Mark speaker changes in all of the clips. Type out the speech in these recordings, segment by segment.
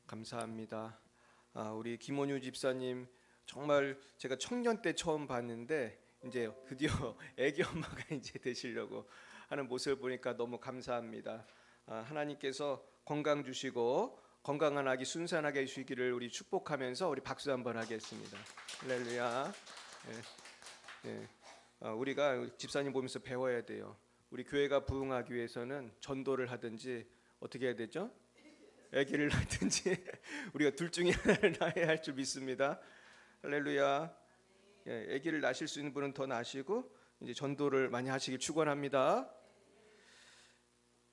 Speaker 1: 감사합니다. 우리 김원유 집사님 정말 제가 청년 때 처음 봤는데 이제 드디어 아기 엄마가 이제 되시려고 하는 모습을 보니까 너무 감사합니다. 하나님께서 건강 주시고 건강한 아기 순산하게 해주시기를 우리 축복하면서 우리 박수 한번 하겠습니다. 할렐루야. 우리가 집사님 보면서 배워야 돼요. 우리 교회가 부흥하기 위해서는 전도를 하든지 어떻게 해야 되죠? 아기를 낳든지 우리가 둘 중에 하나를 낳아야 할 줄 믿습니다. 할렐루야. 아기를 낳으실 수 있는 분은 더 낳으시고 이제 전도를 많이 하시길 축원합니다.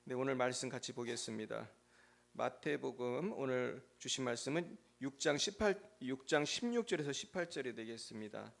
Speaker 1: 네, 오늘 말씀 같이 보겠습니다. 마태복음 오늘 주신 말씀은 6장 16절에서 18절이 되겠습니다.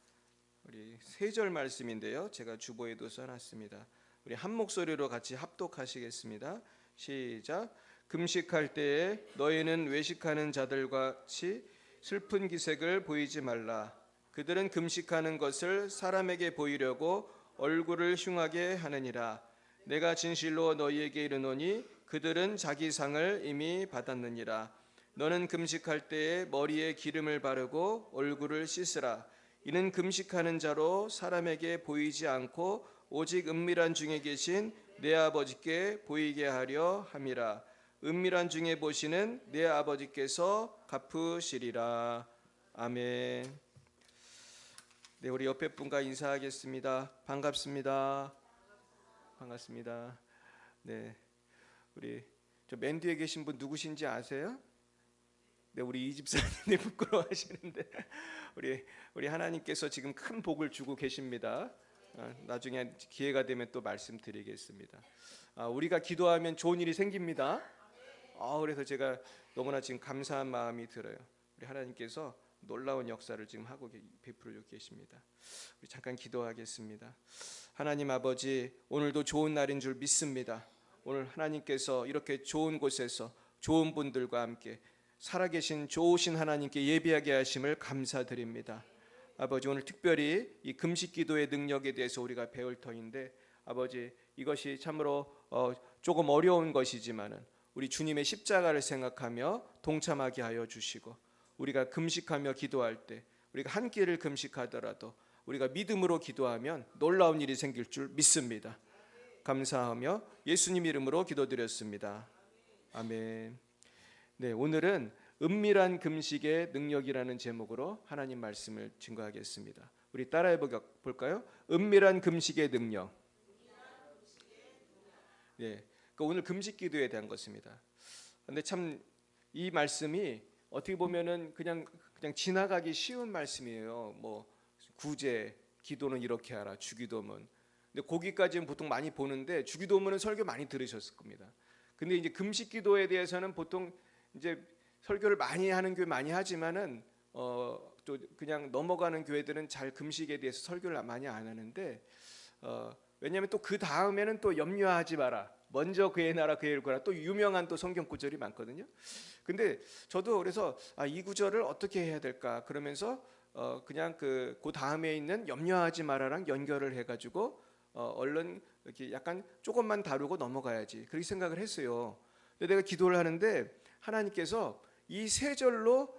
Speaker 1: 우리 세 절 말씀인데요. 제가 주보에도 써놨습니다. 우리 한 목소리로 같이 합독하시겠습니다. 시작. 금식할 때에 너희는 외식하는 자들과 같이 슬픈 기색을 보이지 말라. 그들은 금식하는 것을 사람에게 보이려고 얼굴을 흉하게 하느니라. 내가 진실로 너희에게 이르노니 그들은 자기 상을 이미 받았느니라. 너는 금식할 때에 머리에 기름을 바르고 얼굴을 씻으라. 이는 금식하는 자로 사람에게 보이지 않고 오직 은밀한 중에 계신 내 아버지께 보이게 하려 함이라. 은밀한 중에 보시는 내 아버지께서 갚으시리라. 아멘. 네, 우리 옆에 분과 인사하겠습니다. 반갑습니다. 반갑습니다. 네, 우리 저 맨 뒤에 계신 분 누구신지 아세요? 네, 우리 이 집사님이 부끄러워하시는데 우리 하나님께서 지금 큰 복을 주고 계십니다. 나중에 기회가 되면 또 말씀드리겠습니다. 우리가 기도하면 좋은 일이 생깁니다. 그래서 제가 너무나 지금 감사한 마음이 들어요. 우리 하나님께서 놀라운 역사를 지금 하고 베풀고 계십니다. 우리 잠깐 기도하겠습니다. 하나님 아버지, 오늘도 좋은 날인 줄 믿습니다. 오늘 하나님께서 이렇게 좋은 곳에서 좋은 분들과 함께 살아계신 좋으신 하나님께 예배하게 하심을 감사드립니다. 아버지, 오늘 특별히 이 금식 기도의 능력에 대해서 우리가 배울 터인데 아버지, 이것이 참으로 조금 어려운 것이지만은 우리 주님의 십자가를 생각하며 동참하게 하여 주시고, 우리가 금식하며 기도할 때 우리가 한 끼를 금식하더라도 우리가 믿음으로 기도하면 놀라운 일이 생길 줄 믿습니다. 감사하며 예수님 이름으로 기도드렸습니다. 아멘. 네, 오늘은 은밀한 금식의 능력이라는 제목으로 하나님 말씀을 증거하겠습니다. 우리 따라해 볼까요? 은밀한 금식의 능력. 네, 오늘 금식 기도에 대한 것입니다. 근데 참 이 말씀이 어떻게 보면은 그냥 지나가기 쉬운 말씀이에요. 뭐 구제, 기도는 이렇게 하라, 주기도문. 근데 거기까지는 보통 많이 보는데 주기도문은 설교 많이 들으셨을 겁니다. 근데 이제 금식 기도에 대해서는 보통 이제 설교를 많이 하는 교회 많이 하지만은 또 그냥 넘어가는 교회들은 잘 금식에 대해서 설교를 많이 안 하는데 왜냐하면 또 그 다음에는 또 염려하지 마라. 먼저 그의 나라 그의 일거라. 또 유명한 또 성경 구절이 많거든요. 근데 저도 그래서 이 구절을 어떻게 해야 될까? 그러면서 그냥 그 다음에 있는 염려하지 마라랑 연결을 해가지고 얼른 이렇게 약간 조금만 다루고 넘어가야지. 그렇게 생각을 했어요. 근데 내가 기도를 하는데 하나님께서 이 세 절로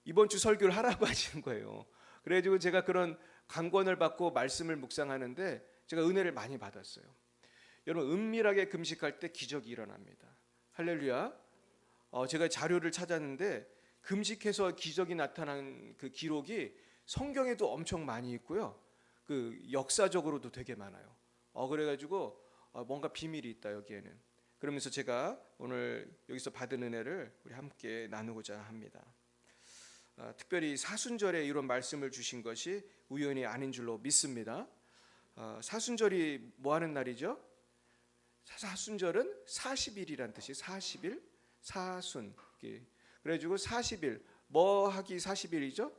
Speaker 1: 이번 주 설교를 하라고 하시는 거예요. 그래가지고 제가 그런 강권을 받고 말씀을 묵상하는데 제가 은혜를 많이 받았어요. 여러분, 은밀하게 금식할 때 기적이 일어납니다. 할렐루야. 제가 자료를 찾았는데 금식해서 기적이 나타난 그 기록이 성경에도 엄청 많이 있고요. 그 역사적으로도 되게 많아요. 그래가지고 뭔가 비밀이 있다 여기에는. 그러면서 제가 오늘 여기서 받은 은혜를 우리 함께 나누고자 합니다. 특별히 사순절에 이런 말씀을 주신 것이 우연이 아닌 줄로 믿습니다. 사순절이 뭐 하는 날이죠? 사순절은 40일이란 뜻이 40일, 사순. 그래가지고 40일, 뭐 하기 40일이죠?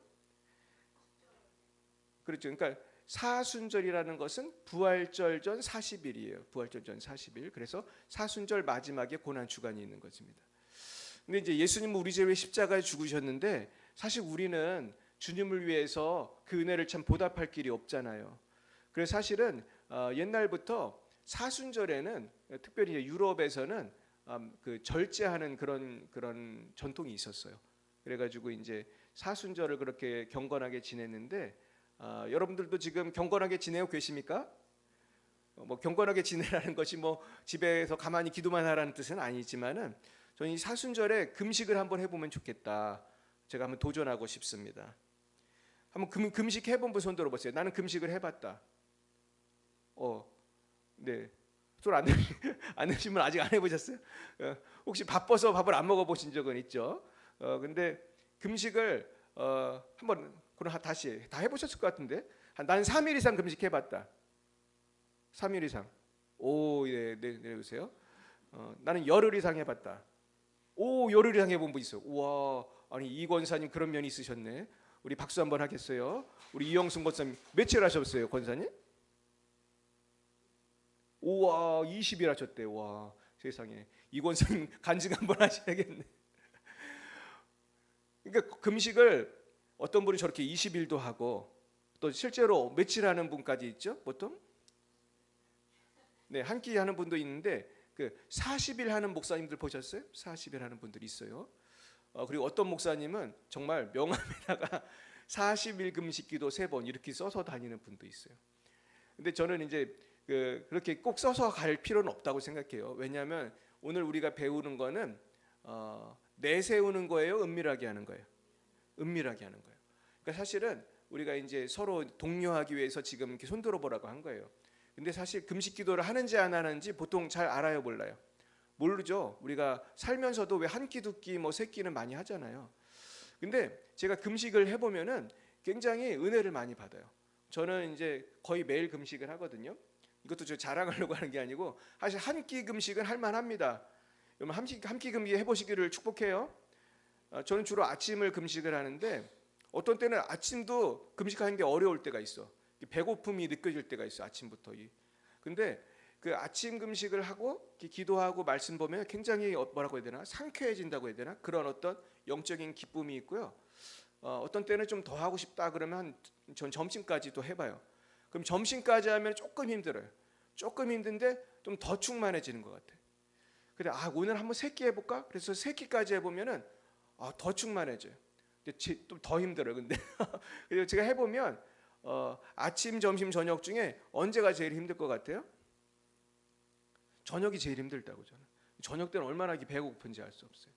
Speaker 1: 그렇죠. 그러니까 사순절이라는 것은 부활절 전 40일이에요. 부활절 전 40일. 그래서 사순절 마지막에 고난 주간이 있는 것입니다. 근데 이제 예수님은 우리 죄를 십자가에 죽으셨는데 사실 우리는 주님을 위해서 그 은혜를 참 보답할 길이 없잖아요. 그래서 사실은 옛날부터 사순절에는 특별히 유럽에서는 그 절제하는 그런 전통이 있었어요. 그래가지고 이제 사순절을 그렇게 경건하게 지냈는데 여러분들도 지금 경건하게 지내고 계십니까? 뭐 경건하게 지내라는 것이 뭐 집에서 가만히 기도만 하라는 뜻은 아니지만은 저는 이 사순절에 금식을 한번 해보면 좋겠다. 제가 한번 도전하고 싶습니다. 한번 금식 해본 분 손 들어보세요. 나는 금식을 해봤다. 네. 손 안 드시면 아직 안 해보셨어요? 혹시 바빠서 밥을 안 먹어보신 적은 있죠? 근데 금식을 한번 그럼 다시 다 해보셨을 것 같은데 난 3일 이상 금식해봤다. 3일 이상. 오, 예, 내려보세요. 나는 열흘 이상 해봤다. 오, 열흘 이상 해본 분 있어. 우와, 아니 이 권사님 그런 면이 있으셨네. 우리 박수 한번 하겠어요? 우리 이영순 권사님 며칠 하셨어요, 권사님? 우와, 20일 하셨대. 와, 세상에. 이 권사님 간증 한번 하셔야겠네. 그러니까 금식을 어떤 분이 저렇게 20일도 하고 또 실제로 며칠 하는 분까지 있죠, 보통? 네, 한 끼 하는 분도 있는데 그 40일 하는 목사님들 보셨어요? 40일 하는 분들이 있어요. 그리고 어떤 목사님은 정말 명함에다가 40일 금식기도 3번 이렇게 써서 다니는 분도 있어요. 근데 저는 이제 그렇게 꼭 써서 갈 필요는 없다고 생각해요. 왜냐하면 오늘 우리가 배우는 거는 내세우는 거예요, 은밀하게 하는 거예요. 은밀하게 하는 거예요. 그러니까 사실은 우리가 이제 서로 독려하기 위해서 지금 이렇게 손들어 보라고 한 거예요. 근데 사실 금식 기도를 하는지 안 하는지 보통 잘 알아요, 몰라요? 모르죠. 우리가 살면서도 왜 한 끼, 두 끼, 뭐 세 끼는 많이 하잖아요. 근데 제가 금식을 해보면은 굉장히 은혜를 많이 받아요. 저는 이제 거의 매일 금식을 하거든요. 이것도 저 자랑하려고 하는 게 아니고 사실 한 끼 금식은 할 만합니다. 여러분 한 끼 금식 해보시기를 축복해요. 저는 주로 아침을 금식을 하는데 어떤 때는 아침도 금식하는 게 어려울 때가 있어. 배고픔이 느껴질 때가 있어, 아침부터. 근데 그 아침 금식을 하고 기도하고 말씀 보면 굉장히 뭐라고 해야 되나, 상쾌해진다고 해야 되나, 그런 어떤 영적인 기쁨이 있고요. 어떤 때는 좀 더 하고 싶다 그러면 전 점심까지도 해봐요. 그럼 점심까지 하면 조금 힘들어요. 조금 힘든데 좀 더 충만해지는 것 같아. 근데 오늘 한번 3끼 해볼까? 그래서 3끼까지 해보면은 더 충만해져요. 근데 좀 더 힘들어요. 근데 그래서 제가 해보면 아침, 점심, 저녁 중에 언제가 제일 힘들 것 같아요? 저녁이 제일 힘들다고. 저는 저녁 때는 얼마나 배고픈지 알 수 없어요.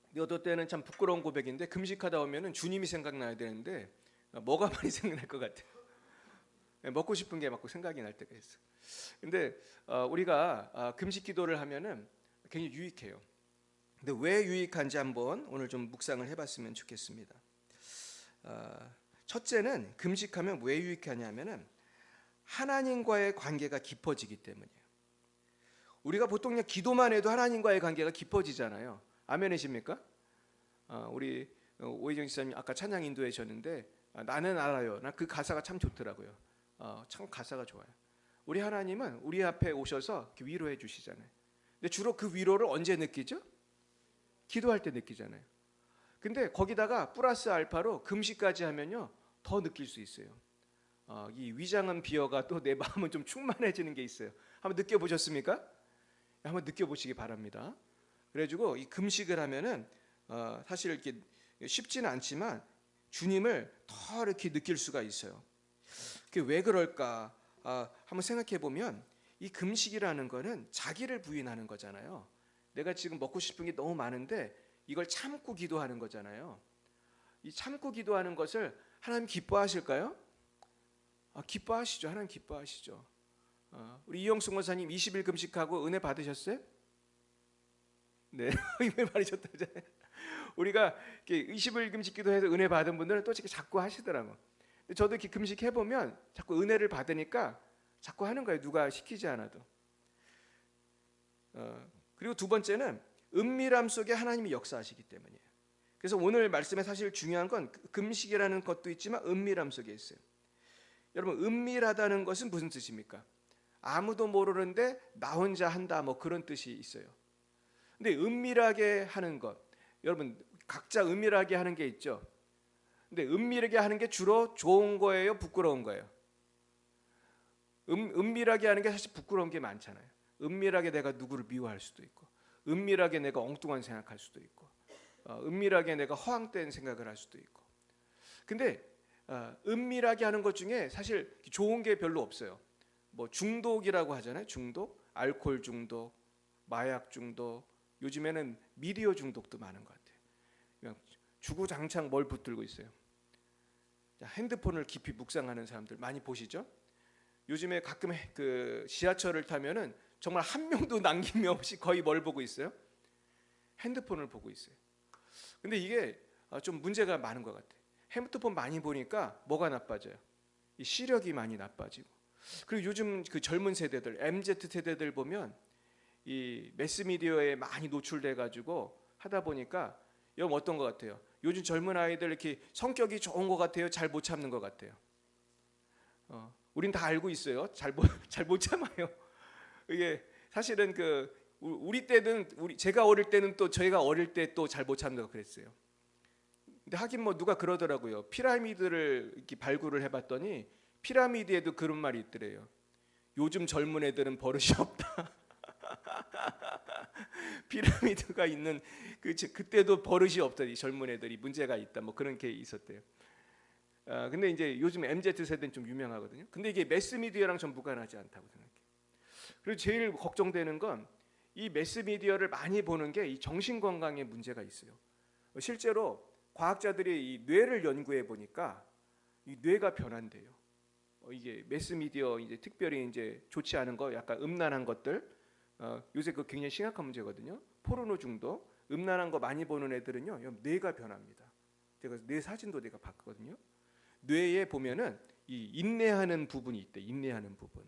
Speaker 1: 근데 어떤 때는 참 부끄러운 고백인데 금식하다 보면은 주님이 생각나야 되는데 뭐가 많이 생각날 것 같아요. 먹고 싶은 게 막 생각이 날 때가 있어. 근데 우리가 금식 기도를 하면은 굉장히 유익해요. 근데 왜 유익한지 한번 오늘 좀 묵상을 해봤으면 좋겠습니다. 첫째는 금식하면 왜 유익하냐면은 하나님과의 관계가 깊어지기 때문이에요. 우리가 보통 그냥 기도만 해도 하나님과의 관계가 깊어지잖아요. 아멘이십니까? 우리 오희정 지사님 아까 찬양 인도해 주셨는데 나는 알아요. 나 그 가사가 참 좋더라고요. 참 가사가 좋아요. 우리 하나님은 우리 앞에 오셔서 위로해 주시잖아요. 근데 주로 그 위로를 언제 느끼죠? 기도할 때 느끼잖아요. 근데 거기다가 플러스 알파로 금식까지 하면요 더 느낄 수 있어요. 이 위장은 비어가 또 내 마음은 좀 충만해지는 게 있어요. 한번 느껴보셨습니까? 한번 느껴보시기 바랍니다. 그래가지고 이 금식을 하면은 사실 이렇게 쉽지는 않지만 주님을 더 이렇게 느낄 수가 있어요. 그게 왜 그럴까? 한번 생각해 보면 이 금식이라는 거는 자기를 부인하는 거잖아요. 내가 지금 먹고 싶은 게 너무 많은데 이걸 참고 기도하는 거잖아요. 이 참고 기도하는 것을 하나님 기뻐하실까요? 기뻐하시죠. 하나님 기뻐하시죠. 우리 이영숙 권사님 20일 금식하고 은혜 받으셨어요? 네, 은혜 받으셨다잖아요. 우리가 20일 금식 기도해서 은혜 받은 분들은 또 자꾸 하시더라고. 근데 저도 이렇게 금식 해보면 자꾸 은혜를 받으니까 자꾸 하는 거예요. 누가 시키지 않아도. 그리고 두 번째는 은밀함 속에 하나님이 역사하시기 때문이에요. 그래서 오늘 말씀에 사실 중요한 건 금식이라는 것도 있지만 은밀함 속에 있어요. 여러분 은밀하다는 것은 무슨 뜻입니까? 아무도 모르는데 나 혼자 한다 뭐 그런 뜻이 있어요. 근데 은밀하게 하는 것, 여러분 각자 은밀하게 하는 게 있죠. 근데 은밀하게 하는 게 주로 좋은 거예요, 부끄러운 거예요? 은밀하게 하는 게 사실 부끄러운 게 많잖아요. 은밀하게 내가 누구를 미워할 수도 있고, 은밀하게 내가 엉뚱한 생각할 수도 있고, 은밀하게 내가 허황된 생각을 할 수도 있고. 근데 은밀하게 하는 것 중에 사실 좋은 게 별로 없어요. 뭐 중독이라고 하잖아요. 중독, 알코올 중독, 마약 중독, 요즘에는 미디어 중독도 많은 것 같아요. 그냥 주구장창 뭘 붙들고 있어요. 핸드폰을 깊이 묵상하는 사람들 많이 보시죠? 요즘에 가끔 그 지하철을 타면은 정말 한 명도 남김없이 거의 뭘 보고 있어요? 핸드폰을 보고 있어요. 근데 이게 좀 문제가 많은 것 같아요. 핸드폰 많이 보니까 뭐가 나빠져요? 이 시력이 많이 나빠지고. 그리고 요즘 그 젊은 세대들, MZ 세대들 보면 이 매스미디어에 많이 노출돼 가지고 하다 보니까 여러분 어떤 것 같아요? 요즘 젊은 아이들 이렇게 성격이 좋은 것 같아요? 잘 못 참는 것 같아요? 우린 다 알고 있어요. 잘 못 참아요. 이게 사실은 그 우리 때는 제가 어릴 때는 또 저희가 어릴 때 또 잘 못 참는다고 그랬어요. 근데 하긴 뭐 누가 그러더라고요. 피라미드를 이렇게 발굴을 해봤더니 피라미드에도 그런 말이 있더래요. 요즘 젊은 애들은 버릇이 없다. 피라미드가 있는 그때도 버릇이 없다. 이 젊은 애들이 문제가 있다. 뭐 그런 게 있었대요. 근데 이제 요즘 MZ 세대는 좀 유명하거든요. 근데 이게 매스미디어랑 좀 무관하지 않다고 생각해요. 그리고 제일 걱정되는 건 이 매스미디어를 많이 보는 게 이 정신 건강에 문제가 있어요. 실제로 과학자들이 이 뇌를 연구해 보니까 이 뇌가 변한대요. 이게 매스미디어 이제 특별히 이제 좋지 않은 거, 약간 음란한 것들, 요새 그 굉장히 심각한 문제거든요. 포르노 중독, 음란한 거 많이 보는 애들은요, 뇌가 변합니다. 제가 뇌 사진도 내가 봤거든요. 뇌에 보면은 이 인내하는 부분이 있대. 인내하는 부분.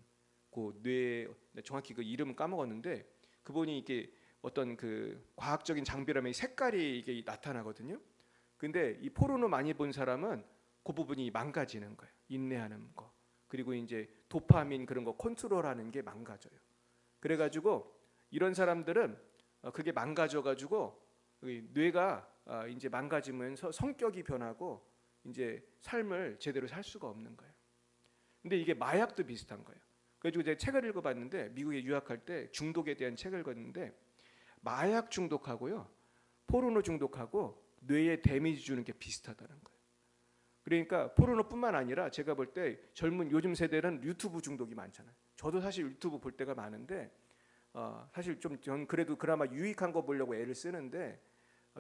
Speaker 1: 그 뇌 정확히 그 이름은 까먹었는데 그분이 이게 어떤 그 과학적인 장비라면 색깔이 이게 나타나거든요. 근데 이 포르노 많이 본 사람은 그 부분이 망가지는 거예요. 인내하는 거. 그리고 이제 도파민 그런 거 컨트롤하는 게 망가져요. 그래가지고 이런 사람들은 그게 망가져가지고 뇌가 이제 망가지면서 성격이 변하고 이제 삶을 제대로 살 수가 없는 거예요. 근데 이게 마약도 비슷한 거예요. 그래가지고 제가 책을 읽어봤는데 미국에 유학할 때 중독에 대한 책을 읽었는데 마약 중독하고요, 포르노 중독하고 뇌에 데미지 주는 게 비슷하다는 거예요. 그러니까 포르노뿐만 아니라 제가 볼 때 젊은 요즘 세대는 유튜브 중독이 많잖아요. 저도 사실 유튜브 볼 때가 많은데 사실 좀 전 그래도 그나마 유익한 거 보려고 애를 쓰는데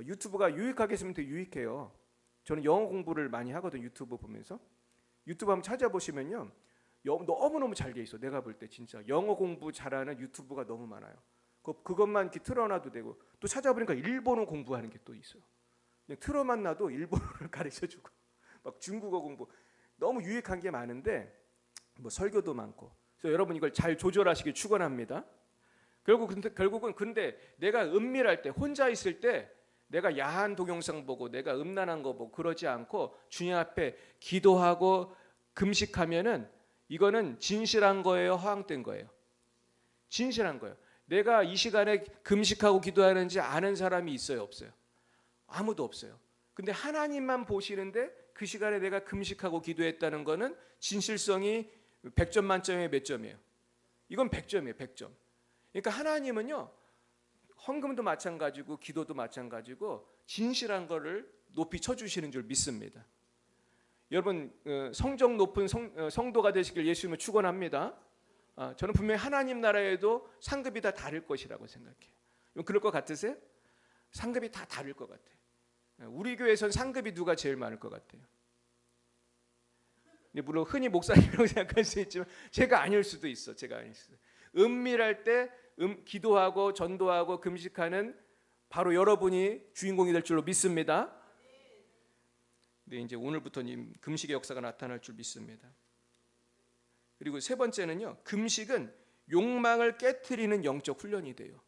Speaker 1: 유튜브가 유익하게 쓰면 되게 유익해요. 저는 영어 공부를 많이 하거든요. 유튜브 보면서. 유튜브 한번 찾아보시면요, 너무너무 잘 돼 있어. 내가 볼 때 진짜 영어 공부 잘하는 유튜브가 너무 많아요. 그것만 이렇게 틀어놔도 되고, 또 찾아보니까 일본어 공부하는 게 또 있어요. 그냥 틀어만 놔도 일본어를 가르쳐주고 막 중국어 공부, 너무 유익한 게 많은데 뭐 설교도 많고. 그래서 여러분 이걸 잘 조절하시길 축원합니다. 결국은 근데 내가 은밀할 때, 혼자 있을 때 내가 야한 동영상 보고 내가 음란한 거 보고 그러지 않고 주님 앞에 기도하고 금식하면은 이거는 진실한 거예요, 허황된 거예요? 진실한 거예요. 내가 이 시간에 금식하고 기도하는지 아는 사람이 있어요, 없어요? 아무도 없어요. 근데 하나님만 보시는데 그 시간에 내가 금식하고 기도했다는 거는 진실성이 100점 만점에 몇 점이에요? 이건 100점이에요, 100점. 그러니까 하나님은요, 헌금도 마찬가지고 기도도 마찬가지고 진실한 거를 높이 쳐주시는 줄 믿습니다. 여러분 성적 높은 성도가 되시길 예수님을 축원합니다. 저는 분명히 하나님 나라에도 상급이 다 다를 것이라고 생각해요. 그럴 것 같으세요? 상급이 다 다를 것 같아요. 우리 교회에선 상급이 누가 제일 많을 것 같아요? 물론 흔히 목사님이라고 생각할 수 있지만 제가 아닐 수도 있어. 제가 아닐 수도. 은밀할 때 기도하고 전도하고 금식하는 바로 여러분이 주인공이 될 줄로 믿습니다. 네, 이제 오늘부터는 금식의 역사가 나타날 줄 믿습니다. 그리고 세 번째는요, 금식은 욕망을 깨트리는 영적 훈련이 돼요.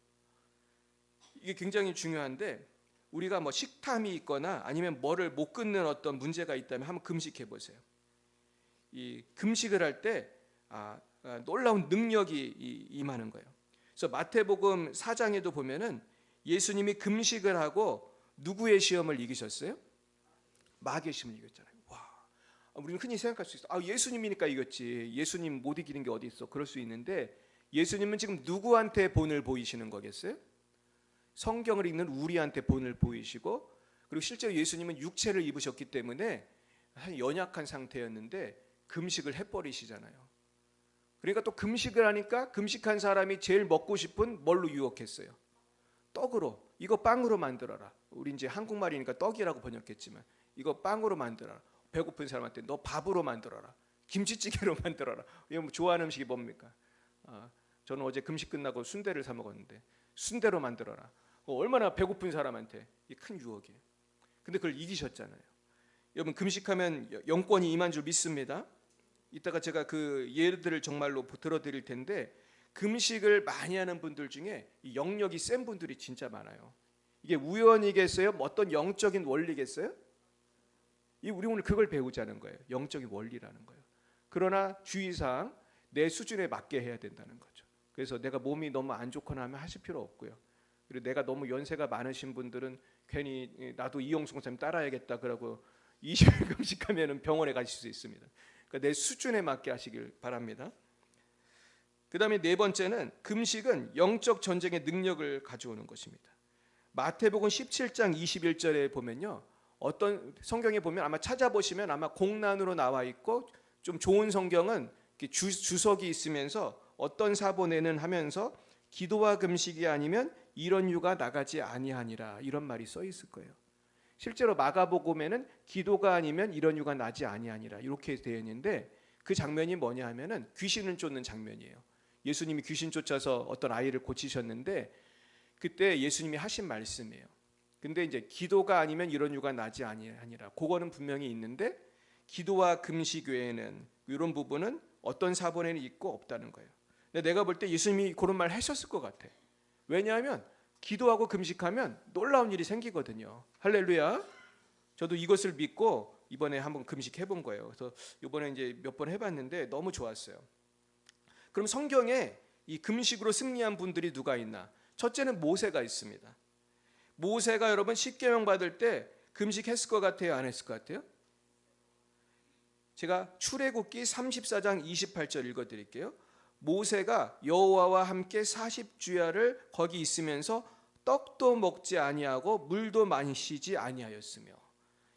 Speaker 1: 이게 굉장히 중요한데, 우리가 뭐 식탐이 있거나 아니면 뭐를 못 끊는 어떤 문제가 있다면 한번 금식해 보세요. 이 금식을 할 때 놀라운 능력이 임하는 거예요. 그래서 마태복음 4장에도 보면은 예수님이 금식을 하고 누구의 시험을 이기셨어요? 마귀의 시험을 이겼잖아요. 와, 우리는 흔히 생각할 수 있어. 예수님이니까 이겼지. 예수님 못 이기는 게 어디 있어? 그럴 수 있는데 예수님은 지금 누구한테 본을 보이시는 거겠어요? 성경을 읽는 우리한테 본을 보이시고, 그리고 실제로 예수님은 육체를 입으셨기 때문에 연약한 상태였는데 금식을 해버리시잖아요. 그러니까 또 금식을 하니까 금식한 사람이 제일 먹고 싶은 뭘로 유혹했어요? 떡으로. 이거 빵으로 만들어라. 우리 이제 한국말이니까 떡이라고 번역했지만 이거 빵으로 만들어라. 배고픈 사람한테 너 밥으로 만들어라. 김치찌개로 만들어라. 이거 뭐 좋아하는 음식이 뭡니까? 저는 어제 금식 끝나고 순대를 사 먹었는데 순대로 만들어라. 얼마나 배고픈 사람한테 이 큰 유혹이에요. 근데 그걸 이기셨잖아요. 여러분 금식하면 영권이 임한 줄 믿습니다. 이따가 제가 그 예들을 정말로 들어드릴 텐데, 금식을 많이 하는 분들 중에 이 영역이 센 분들이 진짜 많아요. 이게 우연이겠어요? 뭐 어떤 영적인 원리겠어요? 우리 오늘 그걸 배우자는 거예요. 영적인 원리라는 거예요. 그러나 주의사항 내 수준에 맞게 해야 된다는 거죠. 그래서 내가 몸이 너무 안 좋거나 하면 하실 필요 없고요. 그리고 내가 너무 연세가 많으신 분들은 괜히 나도 이용수 목사님 따라야겠다 그러고 20일 금식하면 병원에 가실 수 있습니다. 그러니까 내 수준에 맞게 하시길 바랍니다. 그 다음에 네 번째는 금식은 영적 전쟁의 능력을 가져오는 것입니다. 마태복음 17장 21절에 보면요, 어떤 성경에 보면 아마 찾아보시면 아마 공란으로 나와 있고 좀 좋은 성경은 주석이 있으면서 어떤 사본에는 하면서 기도와 금식이 아니면 이런 유가 나가지 아니하니라 이런 말이 써 있을 거예요. 실제로 마가복음에는 기도가 아니면 이런 유가 나지 아니하니라 이렇게 되어 있는데, 그 장면이 뭐냐 하면은 귀신을 쫓는 장면이에요. 예수님이 귀신 쫓아서 어떤 아이를 고치셨는데 그때 예수님이 하신 말씀이에요. 근데 이제 기도가 아니면 이런 유가 나지 아니하니라 그거는 분명히 있는데, 기도와 금식 외에는 이런 부분은 어떤 사본에는 있고 없다는 거예요. 근데 내가 볼 때 예수님이 그런 말 하셨을 것 같아. 왜냐하면 기도하고 금식하면 놀라운 일이 생기거든요. 할렐루야. 저도 이것을 믿고 이번에 한번 금식해 본 거예요. 그래서 이번에 이제 몇 번 해봤는데 너무 좋았어요. 그럼 성경에 이 금식으로 승리한 분들이 누가 있나? 첫째는 모세가 있습니다. 모세가 여러분 십계명 받을 때 금식했을 것 같아요? 안 했을 것 같아요? 제가 출애굽기 34장 28절 읽어드릴게요. 모세가 여호와와 함께 40주야를 거기 있으면서 떡도 먹지 아니하고 물도 마시지 아니하였으며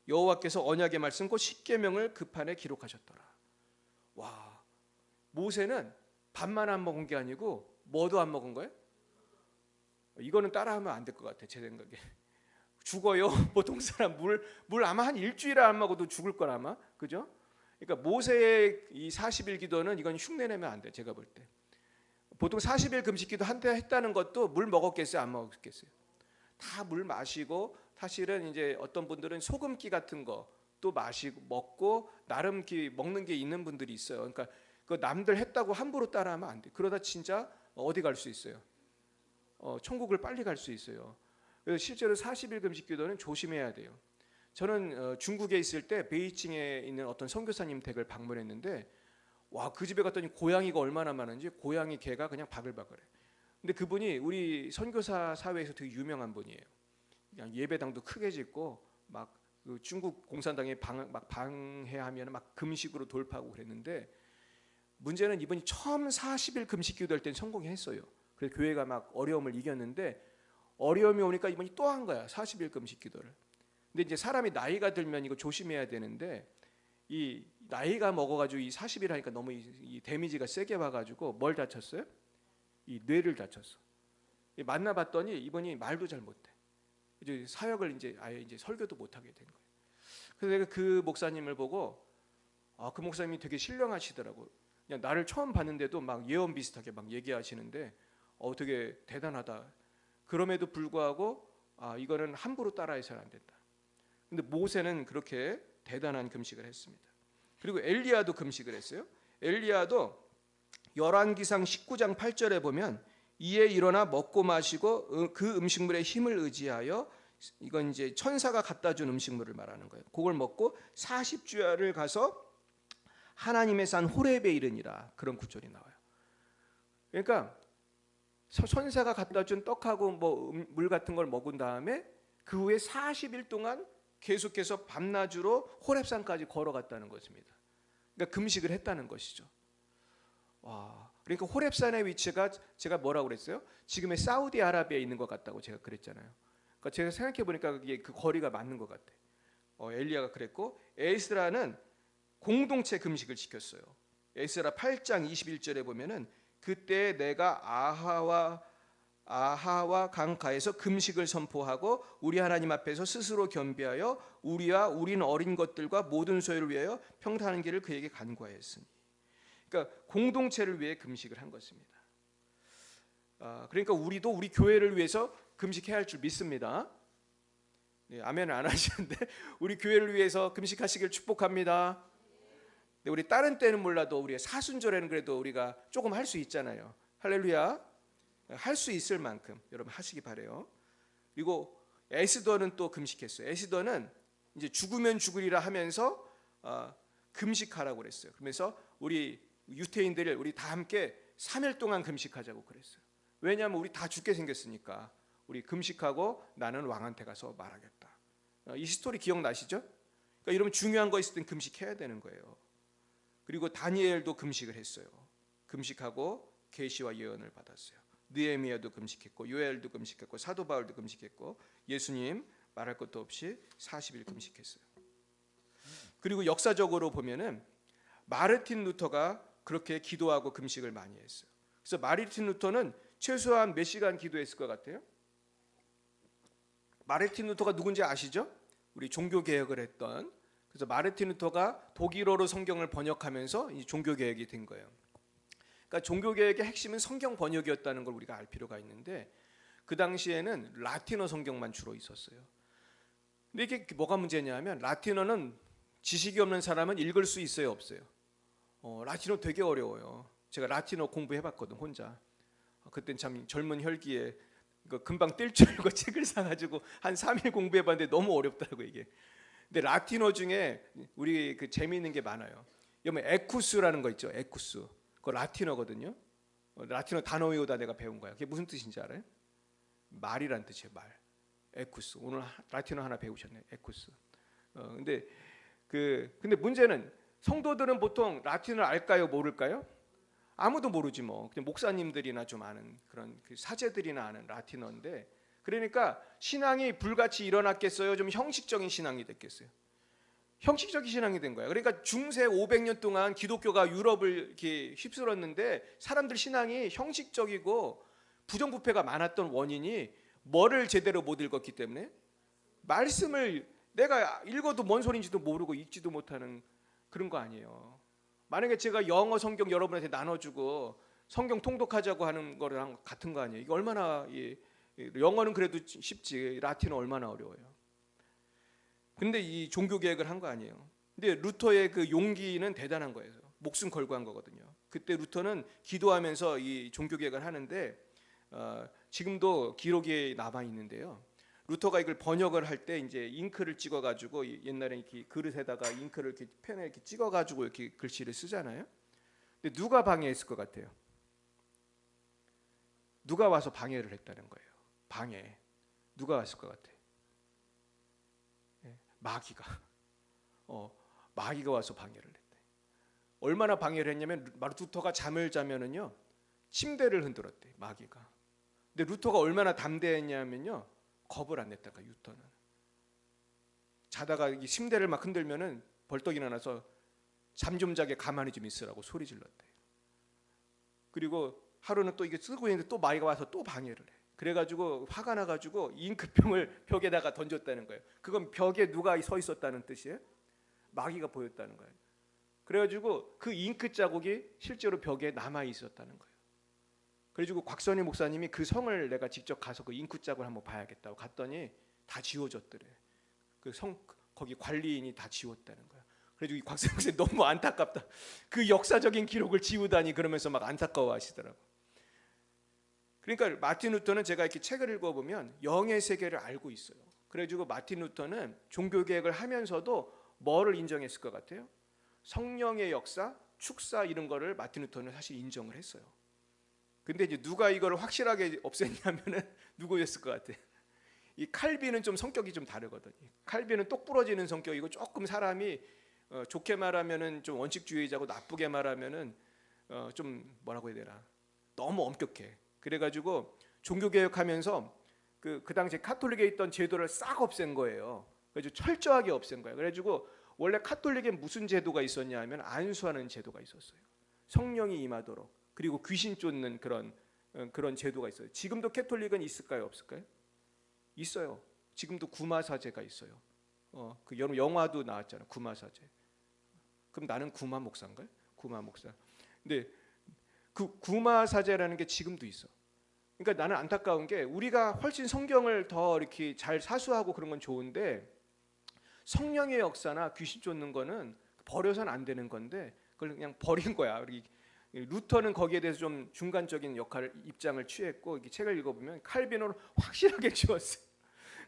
Speaker 1: 여호와께서 언약의 말씀 곧 십계명을 그 판에 기록하셨더라. 와, 모세는 밥만 안 먹은 게 아니고 뭐도 안 먹은 거예요? 이거는 따라하면 안 될 것 같아 제 생각에. 죽어요. 보통 사람 물 아마 한 일주일에 안 먹어도 죽을 걸 아마, 그죠? 그러니까 모세의 이 40일 기도는 이건 흉내내면 안 돼. 제가 볼 때 보통 40일 금식 기도 한때 했다는 것도 물 먹었겠어요? 안 먹었겠어요? 다 물 마시고, 사실은 이제 어떤 분들은 소금기 같은 거 또 마시고 먹고 나름 먹는 게 있는 분들이 있어요. 그러니까 그 남들 했다고 함부로 따라하면 안 돼. 그러다 진짜 어디 갈 수 있어요? 천국을 빨리 갈 수 있어요. 그래서 실제로 40일 금식 기도는 조심해야 돼요. 저는 중국에 있을 때 베이징에 있는 어떤 선교사님 댁을 방문했는데, 와, 그 집에 갔더니 고양이가 얼마나 많은지 고양이 개가 그냥 바글바글해. 근데 그분이 우리 선교사 사회에서 되게 유명한 분이에요. 그냥 예배당도 크게 짓고 막 그 중국 공산당이 막 방해하면 막 금식으로 돌파하고 그랬는데, 문제는 이분이 처음 40일 금식 기도할 땐 성공했어요. 그래서 교회가 막 어려움을 이겼는데, 어려움이 오니까 이분이 또 한 거야 40일 금식 기도를. 근데 이제 사람이 나이가 들면 이거 조심해야 되는데, 이 나이가 먹어가지고 이 40일 하니까 너무 이 데미지가 세게 와가지고 뭘 다쳤어요? 이 뇌를 다쳤어. 만나봤더니 이분이 말도 잘 못해. 이제 사역을 이제 아예 이제 설교도 못하게 된 거예요. 그래서 내가 그 목사님을 보고, 그 목사님이 되게 신령하시더라고. 그냥 나를 처음 봤는데도 막 예언 비슷하게 막 얘기하시는데, 되게 대단하다. 그럼에도 불구하고 이거는 함부로 따라해서는 안 된다. 근데 모세는 그렇게 대단한 금식을 했습니다. 그리고 엘리야도 금식을 했어요. 엘리야도 열왕기상 19장 8절에 보면 이에 일어나 먹고 마시고 그 음식물의 힘을 의지하여, 이건 이제 천사가 갖다 준 음식물을 말하는 거예요. 그걸 먹고 40주야를 가서 하나님의 산 호렙에 이르니라, 그런 구절이 나와요. 그러니까 천사가 갖다 준 떡하고 뭐 물 같은 걸 먹은 다음에 그 후에 40일 동안 계속해서 밤낮으로 호렙산까지 걸어갔다는 것입니다. 그러니까 금식을 했다는 것이죠. 와, 그러니까 호렙산의 위치가 제가 뭐라고 그랬어요? 지금의 사우디아라비아에 있는 것 같다고 제가 그랬잖아요. 그러니까 제가 생각해 보니까 그게 그 거리가 맞는 것 같아. 엘리야가 그랬고 에스라는 공동체 금식을 지켰어요. 에스라 8장 21절에 보면은 그때 내가 아하와 강가에서 금식을 선포하고 우리 하나님 앞에서 스스로 겸비하여 우리와 우리는 어린 것들과 모든 소유를 위하여 평탄한 길을 그에게 간구하였으니. 그러니까 공동체를 위해 금식을 한 것입니다. 그러니까 우리도 우리 교회를 위해서 금식해야 할 줄 믿습니다. 네, 아멘 안 하시는데 우리 교회를 위해서 금식하시길 축복합니다. 네, 우리 다른 때는 몰라도 우리 사순절에는 그래도 우리가 조금 할 수 있잖아요. 할렐루야. 할 수 있을 만큼 여러분 하시기 바래요. 그리고 에스더는 또 금식했어요. 에스더는 이제 죽으면 죽으리라 하면서 금식하라고 그랬어요. 그러면서 우리 유태인들을 우리 다 함께 3일 동안 금식하자고 그랬어요. 왜냐하면 우리 다 죽게 생겼으니까 우리 금식하고 나는 왕한테 가서 말하겠다. 이 스토리 기억나시죠? 그러니까 여러분 중요한 거 있을 땐 금식해야 되는 거예요. 그리고 다니엘도 금식을 했어요. 금식하고 계시와 예언을 받았어요. 느헤미야도 금식했고 요엘도 금식했고 사도 바울도 금식했고 예수님 말할 것도 없이 40일 금식했어요. 그리고 역사적으로 보면은 마르틴 루터가 그렇게 기도하고 금식을 많이 했어요. 그래서 마르틴 루터는 최소한 몇 시간 기도했을 것 같아요? 마르틴 루터가 누군지 아시죠? 우리 종교 개혁을 했던. 그래서 마르틴 루터가 독일어로 성경을 번역하면서 이 종교 개혁이 된 거예요. 그러니까 종교 개혁의 핵심은 성경 번역이었다는 걸 우리가 알 필요가 있는데 그 당시에는 라틴어 성경만 주로 있었어요. 근데 이게 뭐가 문제냐면 라틴어는 지식이 없는 사람은 읽을 수 있어요, 없어요? 라틴어 되게 어려워요. 제가 라틴어 공부해봤거든 혼자. 그땐 참 젊은 혈기에 금방 뜰 줄 알고 책을 사가지고 한 3일 공부해봤는데 너무 어렵더라고 이게. 근데 라틴어 중에 우리 그 재미있는 게 많아요. 여러분 에쿠스라는 거 있죠, 에쿠스. 그거 라틴어거든요. 라틴어 단어 외우다 내가 배운 거야. 그게 무슨 뜻인지 알아요? 말이란 뜻이에요, 말. 에쿠스. 오늘 라틴어 하나 배우셨네, 에쿠스. 근데 문제는 성도들은 보통 라틴어를 알까요, 모를까요? 아무도 모르지 뭐. 그냥 목사님들이나 좀 아는 그런 그 사제들이나 아는 라틴어인데, 그러니까 신앙이 불같이 일어났겠어요? 좀 형식적인 신앙이 됐겠어요? 형식적인 신앙이 된 거야. 그러니까 중세 500년 동안 기독교가 유럽을 이렇게 휩쓸었는데 사람들 신앙이 형식적이고 부정부패가 많았던 원인이 뭐를 제대로 못 읽었기 때문에 말씀을 내가 읽어도 뭔 소리인지도 모르고 읽지도 못하는 그런 거 아니에요. 만약에 제가 영어 성경 여러분한테 나눠주고 성경 통독하자고 하는 거랑 같은 거 아니에요. 이게 얼마나 영어는 그래도 쉽지 라틴어 얼마나 어려워요. 근데 이 종교 개혁을 한 거 아니에요. 근데 루터의 그 용기는 대단한 거예요. 목숨 걸고 한 거거든요. 그때 루터는 기도하면서 이 종교 개혁을 하는데 지금도 기록이 남아 있는데요. 루터가 이걸 번역을 할 때 이제 잉크를 찍어가지고 옛날에 이렇게 그릇에다가 잉크를 이렇게 펜에 이렇게 찍어가지고 이렇게 글씨를 쓰잖아요. 근데 누가 방해했을 것 같아요? 누가 와서 방해를 했다는 거예요. 방해. 누가 왔을 것 같아요? 마귀가. 마귀가 와서 방해를 했대. 얼마나 방해를 했냐면 루터가 잠을 자면은요 침대를 흔들었대, 마귀가. 근데 루터가 얼마나 담대했냐면요 겁을 안 냈다가 루터는 자다가 이 침대를 막 흔들면은 벌떡 일어나서 잠 좀 자게 가만히 좀 있으라고 소리 질렀대. 그리고 하루는 또 이게 쓰고 있는데 또 마귀가 와서 또 방해를 해. 그래가지고 화가 나가지고 잉크병을 벽에다가 던졌다는 거예요. 그건 벽에 누가 서 있었다는 뜻이에요? 마귀가 보였다는 거예요. 그래가지고 그 잉크 자국이 실제로 벽에 남아 있었다는 거예요. 그래가지고 곽선희 목사님이 그 성을 내가 직접 가서 그 잉크 자국을 한번 봐야겠다고 갔더니 다 지워졌더래. 그 성 거기 관리인이 다 지웠다는 거예요. 그래가지고 이 곽선희 목사님 너무 안타깝다. 그 역사적인 기록을 지우다니 그러면서 막 안타까워하시더라고. 그러니까 마틴 루터는 제가 이렇게 책을 읽어보면 영의 세계를 알고 있어요. 그래가지고 마틴 루터는 종교 개혁을 하면서도 뭐를 인정했을 것 같아요? 성령의 역사, 축사 이런 거를 마틴 루터는 사실 인정을 했어요. 근데 이제 누가 이거를 확실하게 없앴냐면은 누구였을 것 같아요? 이 칼빈은 좀 성격이 좀 다르거든요. 칼빈은 똑 부러지는 성격이고 조금 사람이 좋게 말하면은 좀 원칙주의자고 나쁘게 말하면은 좀 뭐라고 해야 되나, 너무 엄격해. 그래가지고 종교개혁하면서 그 당시에 카톨릭에 있던 제도를 싹 없앤 거예요. 그래서 철저하게 없앤 거예요. 그래가지고 원래 카톨릭에 무슨 제도가 있었냐 하면 안수하는 제도가 있었어요. 성령이 임하도록. 그리고 귀신 쫓는 그런 제도가 있어요. 지금도 캐톨릭은 있을까요, 없을까요? 있어요. 지금도 구마사제가 있어요. 그 여러분 영화도 나왔잖아요. 구마사제. 그럼 나는 구마 목사인가요? 구마 목사. 근데 그 구마사제라는 게 지금도 있어. 그러니까 나는 안타까운 게 우리가 훨씬 성경을 더 이렇게 잘 사수하고 그런 건 좋은데 성령의 역사나 귀신 쫓는 거는 버려서는 안 되는 건데 그걸 그냥 버린 거야. 루터는 거기에 대해서 좀 중간적인 입장을 취했고 이 책을 읽어보면 칼빈은 확실하게 지웠어요.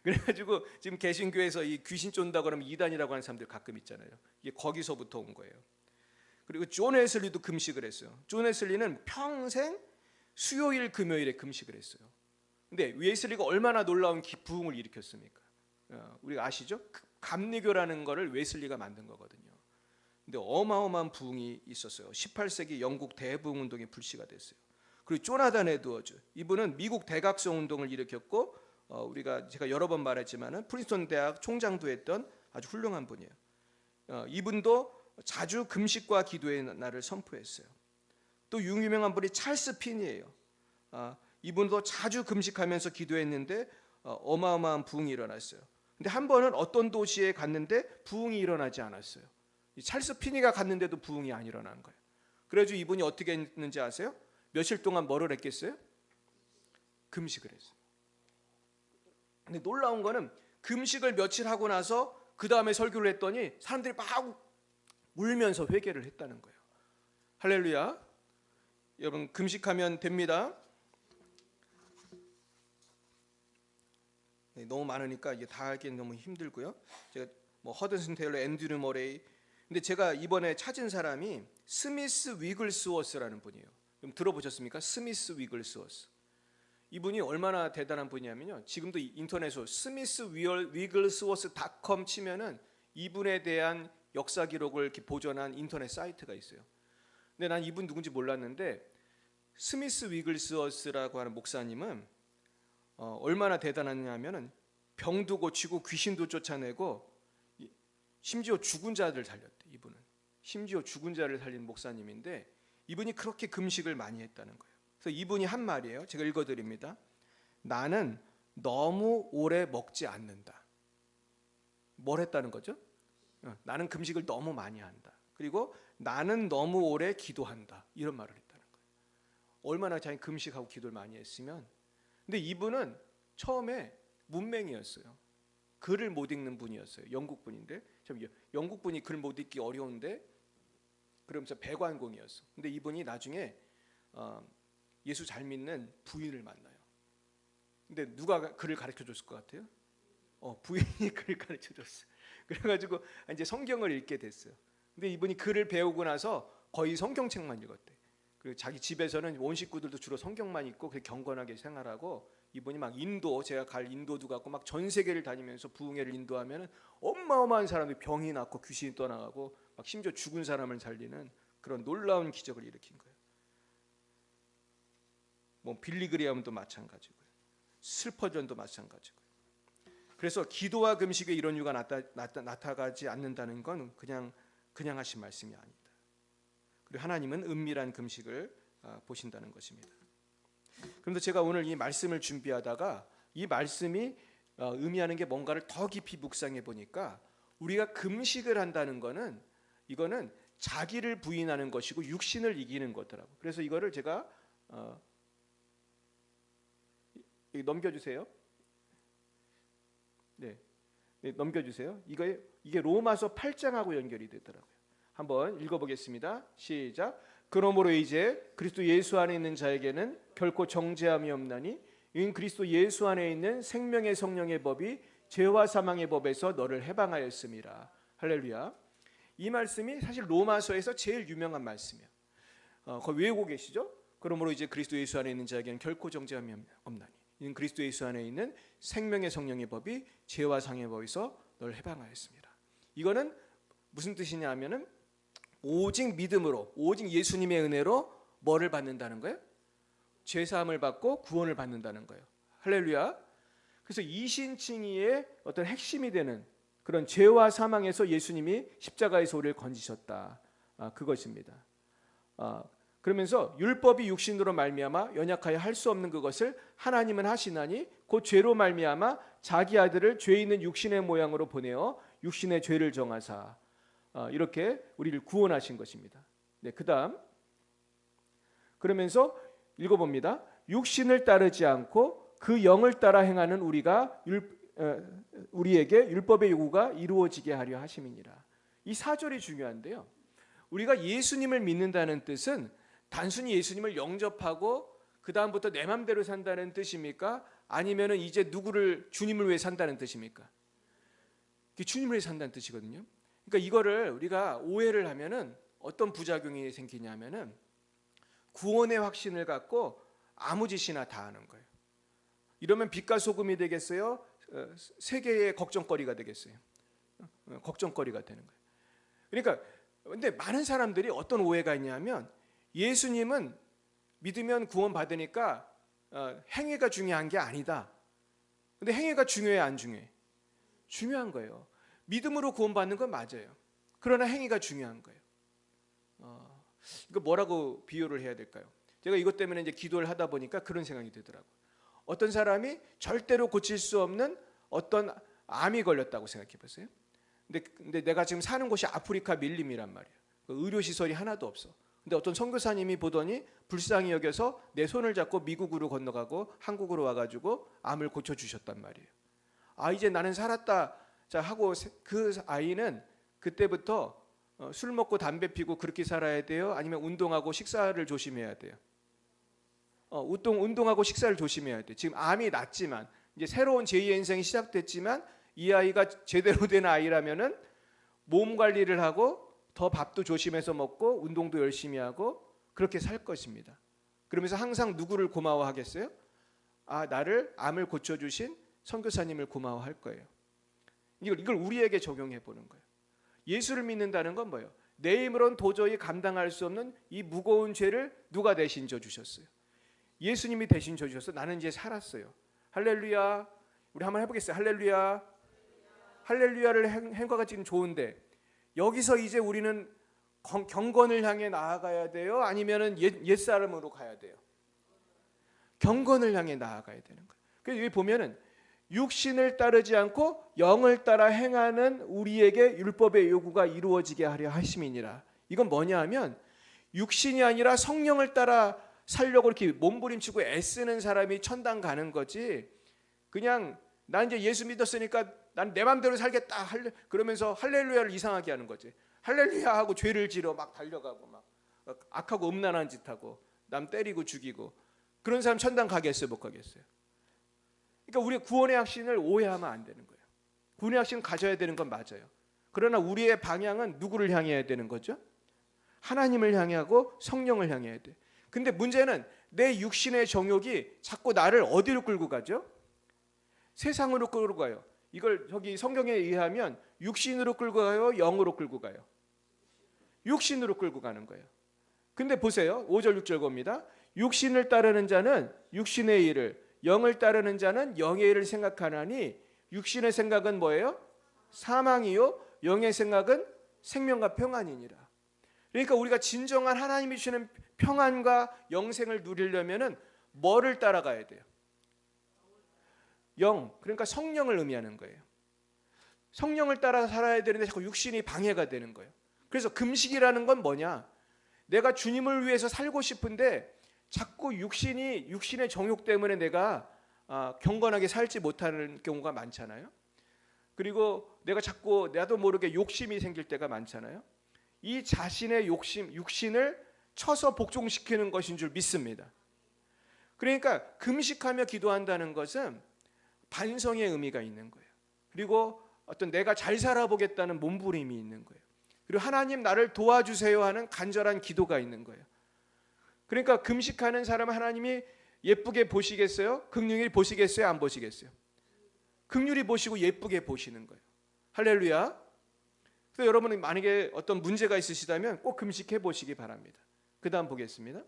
Speaker 1: 그래가지고 지금 개신교에서 이 귀신 쫓는다 그러면 이단이라고 하는 사람들 가끔 있잖아요. 이게 거기서부터 온 거예요. 그리고 존 웨슬리도 금식을 했어요. 존 웨슬리는 평생 수요일 금요일에 금식을 했어요. 근데 웨슬리가 얼마나 놀라운 부흥을 일으켰습니까? 우리가 아시죠? 감리교라는 거를 웨슬리가 만든 거거든요. 근데 어마어마한 부흥이 있었어요. 18세기 영국 대부흥 운동의 불씨가 됐어요. 그리고 조나단 에드워즈, 이분은 미국 대각성 운동을 일으켰고 제가 여러 번 말했지만은 프린스턴 대학 총장도 했던 아주 훌륭한 분이에요. 이분도 자주 금식과 기도의 날을 선포했어요. 또 유명한 분이 찰스 핀이에요. 이분도 자주 금식하면서 기도했는데 어마어마한 부흥이 일어났어요. 근데 한 번은 어떤 도시에 갔는데 부흥이 일어나지 않았어요. 찰스 피니가 갔는데도 부흥이 안 일어난 거예요. 그래가지고 이분이 어떻게 했는지 아세요? 며칠 동안 뭐를 했겠어요? 금식을 했어요. 근데 놀라운 거는 금식을 며칠 하고 나서 그 다음에 설교를 했더니 사람들이 막 울면서 회개를 했다는 거예요. 할렐루야. 여러분 금식하면 됩니다. 너무 많으니까 이게 다 하기엔 너무 힘들고요. 제가 허든슨 테일러, 앤드류 머레이. 근데 제가 이번에 찾은 사람이 스미스 위글스워스라는 분이에요. 좀 들어보셨습니까? 스미스 위글스워스. 이분이 얼마나 대단한 분이냐면요. 지금도 인터넷으로 스미스 위글스워스.com 치면은 이분에 대한 역사 기록을 이렇게 보존한 인터넷 사이트가 있어요. 근데 난 이분 누군지 몰랐는데 스미스 위글스워스라고 하는 목사님은 얼마나 대단하냐면은 병도 고치고 귀신도 쫓아내고 심지어 죽은 자를 살렸대. 이분은 심지어 죽은 자를 살린 목사님인데 이분이 그렇게 금식을 많이 했다는 거예요. 그래서 이분이 한 말이에요. 제가 읽어드립니다. 나는 너무 오래 먹지 않는다. 뭘 했다는 거죠? 나는 금식을 너무 많이 한다. 그리고 나는 너무 오래 기도한다. 이런 말을 했다는 거예요. 얼마나 자기 금식하고 기도를 많이 했으면. 근데 이분은 처음에 문맹이었어요. 글을 못 읽는 분이었어요. 영국 분인데 영국 분이 글 못 읽기 어려운데 그러면서 배관공이었어. 근데 이분이 나중에 예수 잘 믿는 부인을 만나요. 근데 누가 글을 가르쳐 줬을 것 같아요? 부인이 글을 가르쳐 줬어요. 그래가지고 이제 성경을 읽게 됐어요. 근데 이분이 글을 배우고 나서 거의 성경책만 읽었대. 그리고 자기 집에서는 온 식구들도 주로 성경만 읽고 그렇게 경건하게 생활하고 이분이 막 제가 갈 인도도 가고 막 전 세계를 다니면서 부흥회를 인도하면은 어마어마한 사람들이 병이 낫고 귀신이 떠나가고 막 심지어 죽은 사람을 살리는 그런 놀라운 기적을 일으킨 거예요. 빌리그리엄도 마찬가지고요. 슬퍼전도 마찬가지고요. 그래서 기도와 금식에 이런 이유가 나타나지 않는다는 건 그냥 하신 말씀이 아니다. 그리고 하나님은 은밀한 금식을 보신다는 것입니다. 그런데 제가 오늘 이 말씀을 준비하다가 이 말씀이 의미하는 게 뭔가를 더 깊이 묵상해 보니까 우리가 금식을 한다는 거는 이거는 자기를 부인하는 것이고 육신을 이기는 거더라고. 그래서 이거를 제가 넘겨주세요. 네, 넘겨주세요. 이게 로마서 8장하고 연결이 되더라고요. 한번 읽어보겠습니다. 시작. 그러므로 이제 그리스도 예수 안에 있는 자에게는 결코 정죄함이 없나니 이는 그리스도 예수 안에 있는 생명의 성령의 법이 죄와 사망의 법에서 너를 해방하였음이라. 할렐루야. 이 말씀이 사실 로마서에서 제일 유명한 말씀이야. 그거 외우고 계시죠? 그러므로 이제 그리스도 예수 안에 있는 자에게는 결코 정죄함이 없나니 이는 그리스도 예수 안에 있는 생명의 성령의 법이 죄와 사망의 법에서 너를 해방하였습니다. 이거는 무슨 뜻이냐 하면은 오직 믿음으로, 오직 예수님의 은혜로 뭐를 받는다는 거예요? 죄사함을 받고 구원을 받는다는 거예요. 할렐루야. 그래서 이신칭의의 어떤 핵심이 되는 그런 죄와 사망에서 예수님이 십자가에서 우리를 건지셨다. 그것입니다. 그러면서 율법이 육신으로 말미암아 연약하여 할 수 없는 그것을 하나님은 하시나니 곧 죄로 말미암아 자기 아들을 죄 있는 육신의 모양으로 보내어 육신의 죄를 정하사 이렇게 우리를 구원하신 것입니다. 네, 그다음 그러면서 읽어봅니다. 육신을 따르지 않고 그 영을 따라 행하는 우리에게 율법의 요구가 이루어지게 하려 하심이니라. 이 4절이 중요한데요. 우리가 예수님을 믿는다는 뜻은 단순히 예수님을 영접하고 그 다음부터 내 맘대로 산다는 뜻입니까? 아니면은 이제 주님을 위해 산다는 뜻입니까? 주님을 위해 산다는 뜻이거든요. 그러니까 이거를 우리가 오해를 하면은 어떤 부작용이 생기냐면은 구원의 확신을 갖고 아무 짓이나 다 하는 거예요. 이러면 빛과 소금이 되겠어요? 세계의 걱정거리가 되겠어요? 걱정거리가 되는 거예요. 그러니까 근데 많은 사람들이 어떤 오해가 있냐면 예수님은 믿으면 구원 받으니까 행위가 중요한 게 아니다. 근데 행위가 중요해 안 중요해? 중요한 거예요. 믿음으로 구원 받는 건 맞아요. 그러나 행위가 중요한 거예요. 이거 뭐라고 비유를 해야 될까요? 제가 이것 때문에 이제 기도를 하다 보니까 그런 생각이 들더라고요. 어떤 사람이 절대로 고칠 수 없는 어떤 암이 걸렸다고 생각해 보세요. 근데 내가 지금 사는 곳이 아프리카 밀림이란 말이에요. 의료시설이 하나도 없어. 근데 어떤 선교사님이 보더니 불쌍히 여겨서 내 손을 잡고 미국으로 건너가고 한국으로 와가지고 암을 고쳐주셨단 말이에요. 이제 나는 살았다 하고 그 아이는 그때부터 술 먹고 담배 피고 그렇게 살아야 돼요? 아니면 운동하고 식사를 조심해야 돼요? 운동하고 식사를 조심해야 돼요. 지금 암이 낫지만 이제 새로운 제2의 인생이 시작됐지만 이 아이가 제대로 된 아이라면은 몸 관리를 하고 더 밥도 조심해서 먹고 운동도 열심히 하고 그렇게 살 것입니다. 그러면서 항상 누구를 고마워하겠어요? 나를 암을 고쳐주신 선교사님을 고마워할 거예요. 이걸 우리에게 적용해 보는 거예요. 예수를 믿는다는 건 뭐예요? 내 힘으로는 도저히 감당할 수 없는 이 무거운 죄를 누가 대신 져주셨어요? 예수님이 대신 져주셔서 나는 이제 살았어요. 할렐루야. 우리 한번 해보겠어요. 할렐루야. 할렐루야를 행과가 지금 좋은데 여기서 이제 우리는 경건을 향해 나아가야 돼요? 아니면은 옛사람으로 가야 돼요? 경건을 향해 나아가야 되는 거예요. 그래서 여기 보면은 육신을 따르지 않고 영을 따라 행하는 우리에게 율법의 요구가 이루어지게 하려 하심이니라. 이건 뭐냐 하면 육신이 아니라 성령을 따라 살려고 이렇게 몸부림치고 애쓰는 사람이 천당 가는 거지. 그냥 난 이제 예수 믿었으니까 난 내 맘대로 살겠다 그러면서 할렐루야를 이상하게 하는 거지. 할렐루야 하고 죄를 지러 막 달려가고 막 악하고 음란한 짓 하고 남 때리고 죽이고 그런 사람 천당 가겠어요? 못 가겠어요? 그러니까 우리 구원의 확신을 오해하면 안 되는 거예요. 구원의 확신을 가져야 되는 건 맞아요. 그러나 우리의 방향은 누구를 향해야 되는 거죠? 하나님을 향하고 성령을 향해야 돼. 근데 문제는 내 육신의 정욕이 자꾸 나를 어디로 끌고 가죠? 세상으로 끌고 가요. 이걸 저기 성경에 의하면 육신으로 끌고 가요? 영으로 끌고 가요? 육신으로 끌고 가는 거예요. 근데 보세요. 5절 6절 겁니다. 육신을 따르는 자는 육신의 일을, 영을 따르는 자는 영의 일을 생각하나니 육신의 생각은 뭐예요? 사망이요 영의 생각은 생명과 평안이니라. 그러니까 우리가 진정한 하나님이 주시는 평안과 영생을 누리려면은 뭐를 따라가야 돼요? 영, 그러니까 성령을 의미하는 거예요. 성령을 따라 살아야 되는데 자꾸 육신이 방해가 되는 거예요. 그래서 금식이라는 건 뭐냐? 내가 주님을 위해서 살고 싶은데 자꾸 육신의 정욕 때문에 내가 경건하게 살지 못하는 경우가 많잖아요. 그리고 내가 자꾸 나도 모르게 욕심이 생길 때가 많잖아요. 이 자신의 육신을 쳐서 복종시키는 것인 줄 믿습니다. 그러니까 금식하며 기도한다는 것은 반성의 의미가 있는 거예요. 그리고 어떤 내가 잘 살아보겠다는 몸부림이 있는 거예요. 그리고 하나님 나를 도와주세요 하는 간절한 기도가 있는 거예요. 그러니까 금식하는 사람은 하나님이 예쁘게 보시겠어요? 긍휼히 보시겠어요? 안 보시겠어요? 긍휼히 보시고 예쁘게 보시는 거예요. 할렐루야. 그래서 여러분이 만약에 어떤 문제가 있으시다면 꼭 금식해 보시기 바랍니다. 그 다음 보겠습니다.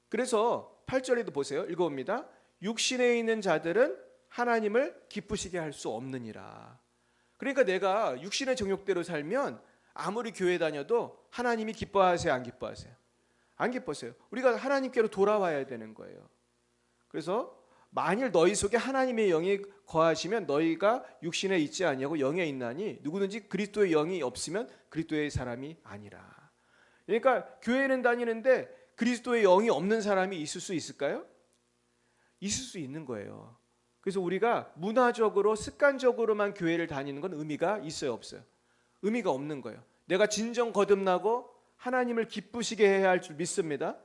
Speaker 1: 그래서 8절에도 보세요. 읽어봅니다. 육신에 있는 자들은 하나님을 기쁘시게 할 수 없느니라. 그러니까 내가 육신의 정욕대로 살면 아무리 교회 다녀도 하나님이 기뻐하세요, 안 기뻐하세요? 안 기뻐하세요. 우리가 하나님께로 돌아와야 되는 거예요. 그래서 만일 너희 속에 하나님의 영이 거하시면 너희가 육신에 있지 아니하고 영에 있나니 누구든지 그리스도의 영이 없으면 그리스도의 사람이 아니라. 그러니까 교회는 다니는데 그리스도의 영이 없는 사람이 있을 수 있을까요? 있을 수 있는 거예요. 그래서 우리가 문화적으로 습관적으로만 교회를 다니는 건 의미가 있어요, 없어요? 의미가 없는 거예요. 내가 진정 거듭나고 하나님을 기쁘시게 해야 할 줄 믿습니다.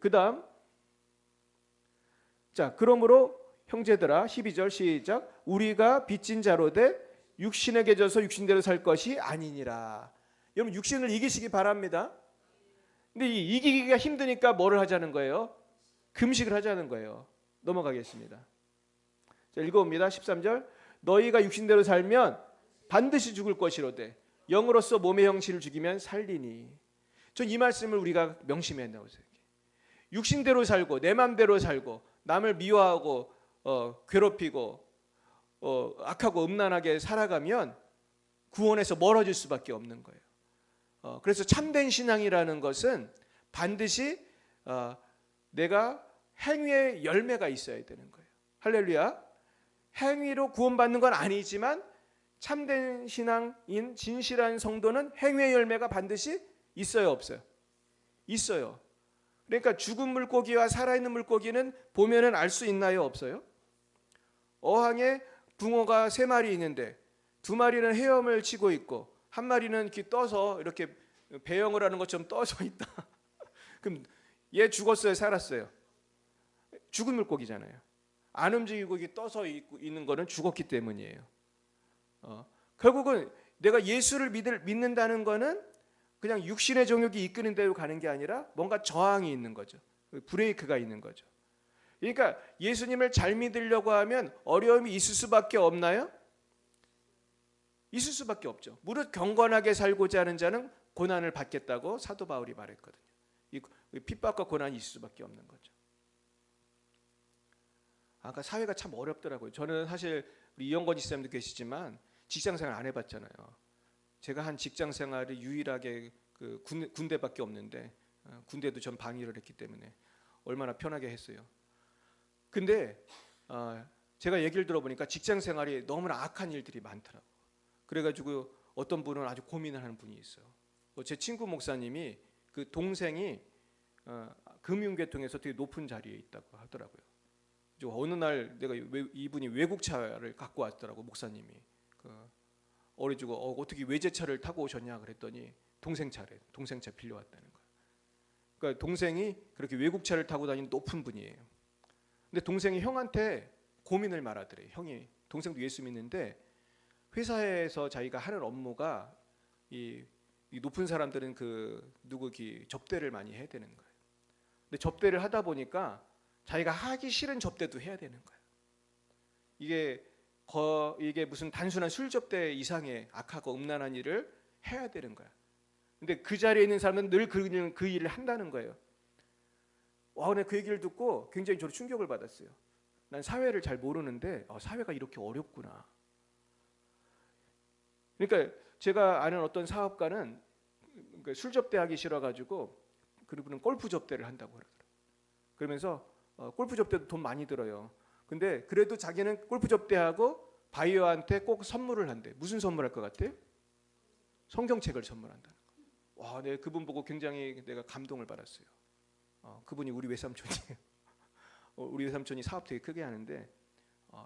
Speaker 1: 그 다음, 자, 그러므로 형제들아, 12절 시작. 우리가 빚진 자로 돼 육신에게 져서 육신대로 살 것이 아니니라. 여러분 육신을 이기시기 바랍니다. 근데 이 이기기가 힘드니까 뭐를 하자는 거예요? 금식을 하자는 거예요. 넘어가겠습니다. 자, 읽어봅니다. 13절. 너희가 육신대로 살면 반드시 죽을 것이로되 영으로서 몸의 형체를 죽이면 살리니. 전 이 말씀을 우리가 명심해야 된다고 생각해요. 육신대로 살고 내 맘대로 살고 남을 미워하고 괴롭히고 악하고 음란하게 살아가면 구원에서 멀어질 수밖에 없는 거예요. 그래서 참된 신앙이라는 것은 반드시 내가 행위의 열매가 있어야 되는 거예요. 할렐루야. 행위로 구원받는 건 아니지만 참된 신앙인 진실한 성도는 행위의 열매가 반드시 있어요, 없어요? 있어요. 그러니까 죽은 물고기와 살아있는 물고기는 보면은 알 수 있나요, 없어요? 어항에 붕어가 3마리 있는데 2마리는 헤엄을 치고 있고 1마리는 이렇게 떠서 이렇게 배영을 하는 것처럼 떠서 있다. 그럼 얘 죽었어요, 살았어요? 죽은 물고기잖아요. 안 움직이고 떠서 있는 거는 죽었기 때문이에요. 결국은 내가 예수를 믿는다는 거는 그냥 육신의 정욕이 이끄는 대로 가는 게 아니라 뭔가 저항이 있는 거죠. 브레이크가 있는 거죠. 그러니까 예수님을 잘 믿으려고 하면 어려움이 있을 수밖에 없나요? 있을 수밖에 없죠. 무릇 경건하게 살고자 하는 자는 고난을 받겠다고 사도 바울이 말했거든요. 이 핍박과 고난이 있을 수밖에 없는 거죠. 아까 사회가 참 어렵더라고요. 저는 사실 우리 이영건 지사님도 계시지만 직장생활 안 해봤잖아요. 제가 한 직장생활이 유일하게 그 군대밖에 없는데 군대도 전 방위를 했기 때문에 얼마나 편하게 했어요. 근데 제가 얘기를 들어보니까 직장생활이 너무나 악한 일들이 많더라고요. 그래가지고 어떤 분은 아주 고민을 하는 분이 있어요. 제 친구 목사님이 그 동생이 금융계통에서 되게 높은 자리에 있다고 하더라고요. 어느 날 내가 이분이 외국차를 갖고 왔더라고, 목사님이. 어려지고 어떻게 외제차를 타고 오셨냐 그랬더니 동생 차래. 동생 차 빌려왔다는 거예요. 그러니까 동생이 그렇게 외국차를 타고 다니는 높은 분이에요. 근데 동생이 형한테 고민을 말하더래요. 형이, 동생도 예수 믿는데 회사에서 자기가 하는 업무가 이 높은 사람들은 누구 접대를 많이 해야 되는 거예요. 근데 접대를 하다 보니까 자기가 하기 싫은 접대도 해야 되는 거예요. 이게 무슨 단순한 술 접대 이상의 악하고 음란한 일을 해야 되는 거야. 근데 그 자리에 있는 사람은 늘 그 일을 한다는 거예요. 근데 그 얘기를 듣고 굉장히 저도 충격을 받았어요. 난 사회를 잘 모르는데 사회가 이렇게 어렵구나. 그러니까 제가 아는 어떤 사업가는 술 접대하기 싫어가지고 그분은 골프 접대를 한다고 그러더라고요. 그러면서 골프 접대도 돈 많이 들어요. 근데 그래도 자기는 골프 접대하고 바이어한테 꼭 선물을 한대. 무슨 선물할 것 같아요? 성경책을 선물한다는 거. 와, 내가 그분 보고 굉장히 내가 감동을 받았어요. 그분이 우리 외삼촌이에요. 우리 외삼촌이 사업 되게 크게 하는데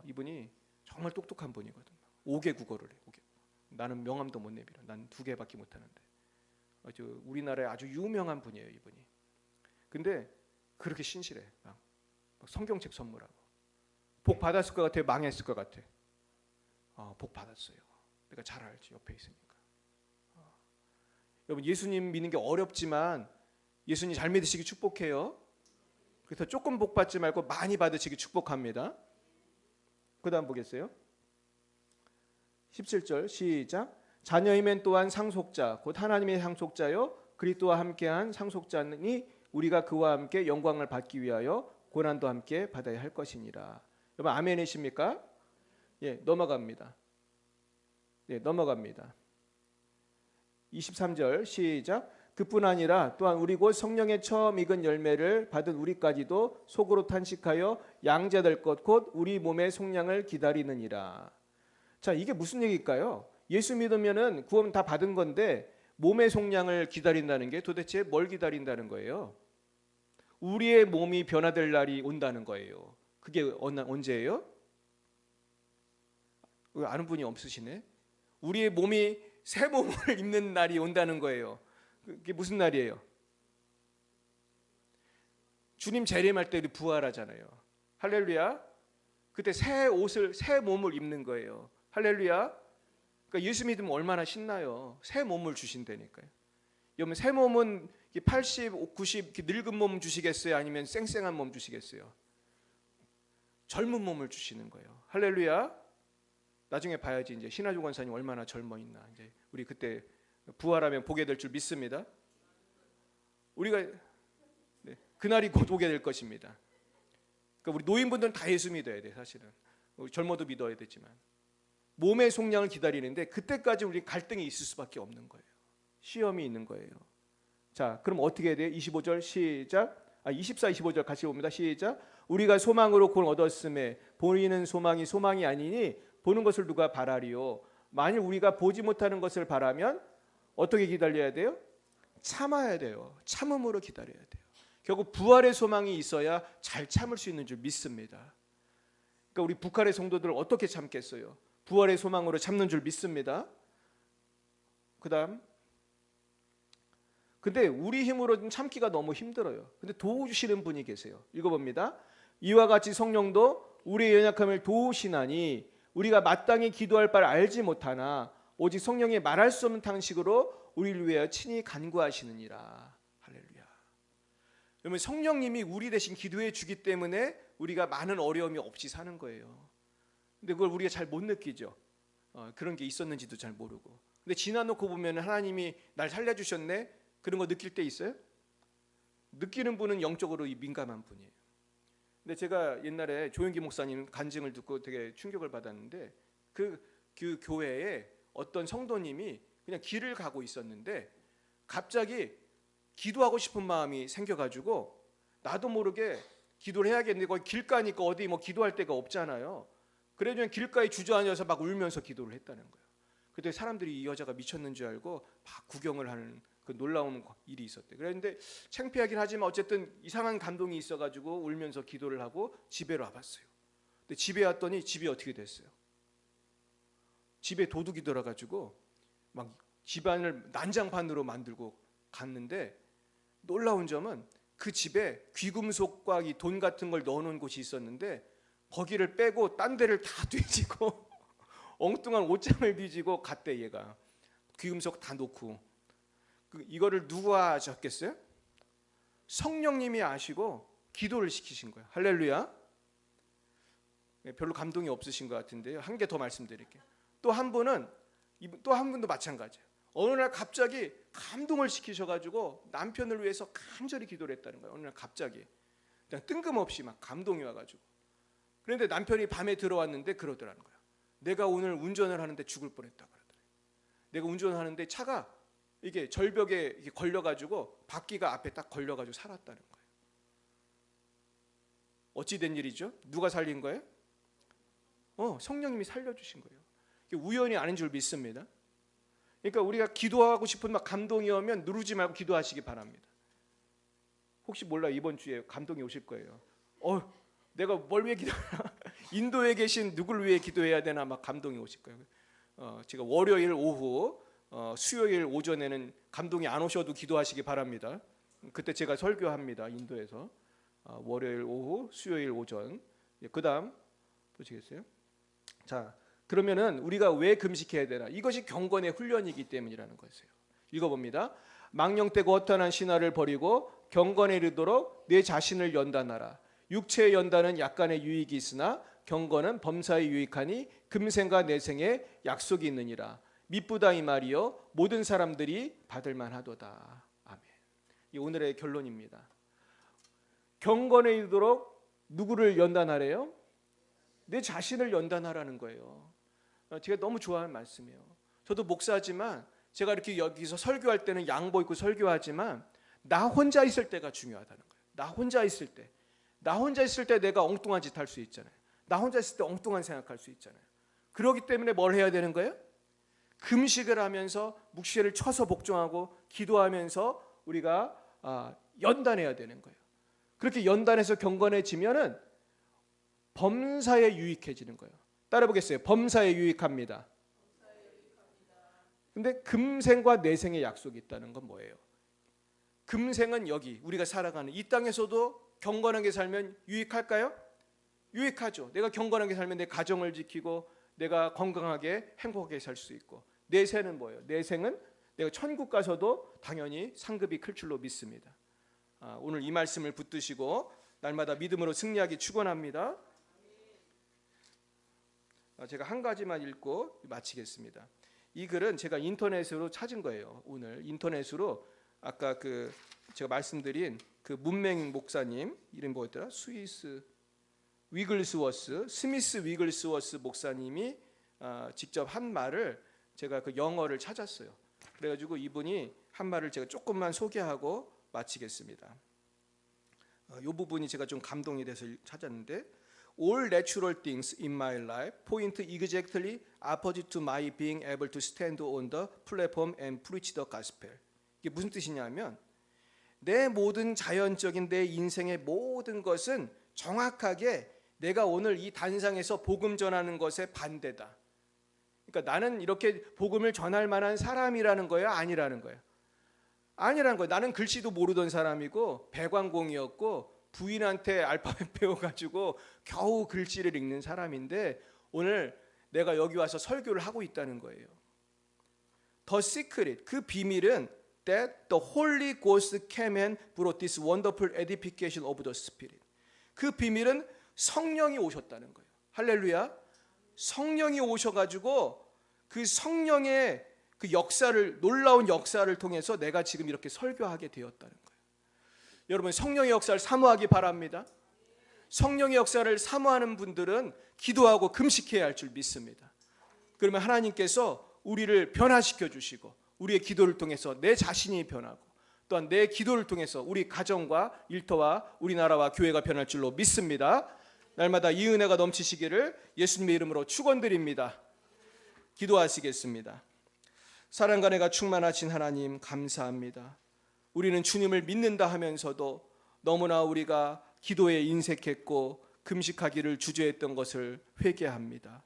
Speaker 1: 이분이 정말 똑똑한 분이거든. 5개 국어를 해. 5개. 나는 명함도 못 내밀어. 난 2개밖에 못 하는데. 우리나라에 아주 유명한 분이에요, 이분이. 근데 그렇게 신실해. 막 성경책 선물하고. 복 받았을 것 같아요? 망했을 것 같아요? 복 받았어요. 내가 잘 알지, 옆에 있으니까. 여러분, 예수님 믿는 게 어렵지만 예수님 잘 믿으시기 축복해요. 그래서 조금 복 받지 말고 많이 받으시기 축복합니다. 그 다음 보겠어요. 17절 시작. 자녀이면 또한 상속자 곧 하나님의 상속자요 그리스도와 함께한 상속자니 우리가 그와 함께 영광을 받기 위하여 고난도 함께 받아야 할 것이니라. 여러분 아멘이십니까? 예, 넘어갑니다. 예, 넘어갑니다. 23절 시작. 그뿐 아니라 또한 우리 곧 성령의 처음 익은 열매를 받은 우리까지도 속으로 탄식하여 양자될 것 곧 우리 몸의 속량을 기다리느니라. 자, 이게 무슨 얘기일까요? 예수 믿으면은 구원 다 받은 건데 몸의 속량을 기다린다는 게 도대체 뭘 기다린다는 거예요? 우리의 몸이 변화될 날이 온다는 거예요. 그게 언제예요? 아는 분이 없으시네. 우리의 몸이 새 몸을 입는 날이 온다는 거예요. 그게 무슨 날이에요? 주님 재림할 때 부활하잖아요. 할렐루야. 그때 새 옷을 새 몸을 입는 거예요. 할렐루야. 그러니까 예수 믿으면 얼마나 신나요. 새 몸을 주신다니까요. 여러분 새 몸은 80, 90 늙은 몸 주시겠어요? 아니면 쌩쌩한 몸 주시겠어요? 젊은 몸을 주시는 거예요. 할렐루야. 나중에 봐야지 이제 신하주 권사님 얼마나 젊어 있나. 이제 우리 그때 부활하면 보게 될 줄 믿습니다. 우리가 그날이 곧 오게 될 것입니다. 그러니까 우리 노인분들은 다 예수 믿어야 돼. 사실은 젊어도 믿어야 되지만 몸의 속량을 기다리는데 그때까지 우리 갈등이 있을 수밖에 없는 거예요. 시험이 있는 거예요. 자, 그럼 어떻게 해야 돼요? 25절 시작. 24, 25절 같이 봅니다. 시작. 우리가 소망으로 구원 얻었음에 보이는 소망이 아니니 보는 것을 누가 바라리요. 만일 우리가 보지 못하는 것을 바라면 어떻게 기다려야 돼요? 참아야 돼요. 참음으로 기다려야 돼요. 결국 부활의 소망이 있어야 잘 참을 수 있는 줄 믿습니다. 그러니까 우리 북한의 성도들 어떻게 참겠어요? 부활의 소망으로 참는 줄 믿습니다. 그다음 근데 우리 힘으로는 참기가 너무 힘들어요. 근데 도우시는 분이 계세요. 읽어봅니다. 이와 같이 성령도 우리의 연약함을 도우시나니 우리가 마땅히 기도할 바를 알지 못하나 오직 성령이 말할 수 없는 탄식으로 우리를 위하여 친히 간구하시느니라. 할렐루야. 여러분 성령님이 우리 대신 기도해 주기 때문에 우리가 많은 어려움이 없이 사는 거예요. 근데 그걸 우리가 잘 못 느끼죠. 그런 게 있었는지도 잘 모르고. 근데 지나놓고 보면 하나님이 날 살려주셨네. 그런 거 느낄 때 있어요? 느끼는 분은 영적으로 민감한 분이에요. 근데 제가 옛날에 조영기 목사님 간증을 듣고 되게 충격을 받았는데 그 교회에 어떤 성도님이 그냥 길을 가고 있었는데 갑자기 기도하고 싶은 마음이 생겨가지고 나도 모르게 기도를 해야겠는데 거기 길가니까 어디 뭐 기도할 데가 없잖아요. 그래서 그냥 길가에 주저앉아서 막 울면서 기도를 했다는 거예요. 그때 사람들이 이 여자가 미쳤는 줄 알고 막 구경을 하는 그 놀라운 일이 있었대. 그런데 창피하긴 하지만 어쨌든 이상한 감동이 있어가지고 울면서 기도를 하고 집에로 와봤어요. 근데 집에 왔더니 집이 어떻게 됐어요? 집에 도둑이 들어가지고 막 집안을 난장판으로 만들고 갔는데 놀라운 점은 그 집에 귀금속과 이 돈 같은 걸 넣어놓은 곳이 있었는데 거기를 빼고 딴 데를 다 뒤지고 엉뚱한 옷장을 뒤지고 갔대. 얘가 귀금속 다 놓고. 이거를 누가 하셨겠어요? 성령님이 아시고 기도를 시키신 거예요. 할렐루야. 별로 감동이 없으신 것 같은데요. 한 개 더 말씀드릴게요. 또 한 분도 마찬가지예요. 어느 날 갑자기 감동을 시키셔가지고 남편을 위해서 간절히 기도를 했다는 거예요. 어느 날 갑자기 그냥 뜬금없이 막 감동이 와가지고. 그런데 남편이 밤에 들어왔는데 그러더라는 거예요. 내가 오늘 운전을 하는데 죽을 뻔했다 그러더래요. 내가 운전을 하는데 차가 이게 절벽에 걸려가지고 바퀴가 앞에 딱 걸려가지고 살았다는 거예요. 어찌 된 일이죠? 누가 살린 거예요? 성령님이 살려주신 거예요. 우연이 아닌 줄 믿습니다. 그러니까 우리가 기도하고 싶은 막 감동이 오면 누르지 말고 기도하시기 바랍니다. 혹시 몰라 이번 주에 감동이 오실 거예요. 내가 뭘 위해 기도하나? 인도에 계신 누굴 위해 기도해야 되나 막 감동이 오실 거예요. 제가 월요일 오후 수요일 오전에는 감동이 안 오셔도 기도하시기 바랍니다. 그때 제가 설교합니다. 인도에서 월요일 오후 수요일 오전. 그 다음 보시겠어요? 자, 그러면은 우리가 왜 금식해야 되나? 이것이 경건의 훈련이기 때문이라는 것이에요. 읽어봅니다. 망령되고 허탄한 신화를 버리고 경건에 이르도록 내 자신을 연단하라. 육체의 연단은 약간의 유익이 있으나 경건은 범사에 유익하니 금생과 내생에 약속이 있느니라. 미쁘다 이 말이요 모든 사람들이 받을 만하도다. 아멘. 이 오늘의 결론입니다. 경건에 이르도록 누구를 연단하래요? 내 자신을 연단하라는 거예요. 제가 너무 좋아하는 말씀이에요. 저도 목사지만 제가 이렇게 여기서 설교할 때는 양복 입고 설교하지만 나 혼자 있을 때가 중요하다는 거예요. 나 혼자 있을 때 내가 엉뚱한 짓 할 수 있잖아요. 나 혼자 있을 때 엉뚱한 생각할 수 있잖아요. 그렇기 때문에 뭘 해야 되는 거예요? 금식을 하면서 묵시를 쳐서 복종하고 기도하면서 우리가 연단해야 되는 거예요. 그렇게 연단해서 경건해지면은 범사에 유익해지는 거예요. 따라 보겠어요. 범사에 유익합니다. 근데 금생과 내생의 약속이 있다는 건 뭐예요? 금생은 여기 우리가 살아가는 이 땅에서도 경건하게 살면 유익할까요? 유익하죠. 내가 경건하게 살면 내 가정을 지키고 내가 건강하게 행복하게 살 수 있고, 내생은 뭐예요? 내생은 내가 천국 가서도 당연히 상급이 클 줄로 믿습니다. 오늘 이 말씀을 붙드시고 날마다 믿음으로 승리하기 축원합니다. 제가 한 가지만 읽고 마치겠습니다. 이 글은 제가 인터넷으로 찾은 거예요. 오늘 인터넷으로 아까 제가 말씀드린 그 문맹 목사님 이름 뭐였더라? 스미스 위글스워스 목사님이 직접 한 말을 제가 그 영어를 찾았어요. 그래가지고 이분이 한 말을 제가 조금만 소개하고 마치겠습니다. 이 부분이 제가 좀 감동이 돼서 찾았는데, All natural things in my life point exactly opposite to my being able to stand on the platform and preach the gospel. 이게 무슨 뜻이냐면 내 모든 자연적인 내 인생의 모든 것은 정확하게 내가 오늘 이 단상에서 복음 전하는 것에 반대다. 그러니까 나는 이렇게 복음을 전할 만한 사람이라는 거예요? 아니라는 거예요? 아니라는 거예요. 나는 글씨도 모르던 사람이고 배관공이었고 부인한테 알파벳 배워가지고 겨우 글씨를 읽는 사람인데 오늘 내가 여기 와서 설교를 하고 있다는 거예요. The secret, 그 비밀은 that the Holy Ghost came and brought this wonderful edification of the Spirit. 그 비밀은 성령이 오셨다는 거예요. 할렐루야. 성령이 오셔가지고 그 성령의 그 역사를, 놀라운 역사를 통해서 내가 지금 이렇게 설교하게 되었다는 거예요. 여러분, 성령의 역사를 사모하기 바랍니다. 성령의 역사를 사모하는 분들은 기도하고 금식해야 할 줄 믿습니다. 그러면 하나님께서 우리를 변화시켜 주시고 우리의 기도를 통해서 내 자신이 변하고 또한 내 기도를 통해서 우리 가정과 일터와 우리나라와 교회가 변할 줄로 믿습니다. 날마다 이 은혜가 넘치시기를 예수님의 이름으로 축원드립니다. 기도하시겠습니다. 사랑과 은혜가 충만하신 하나님, 감사합니다. 우리는 주님을 믿는다 하면서도 너무나 우리가 기도에 인색했고 금식하기를 주저했던 것을 회개합니다.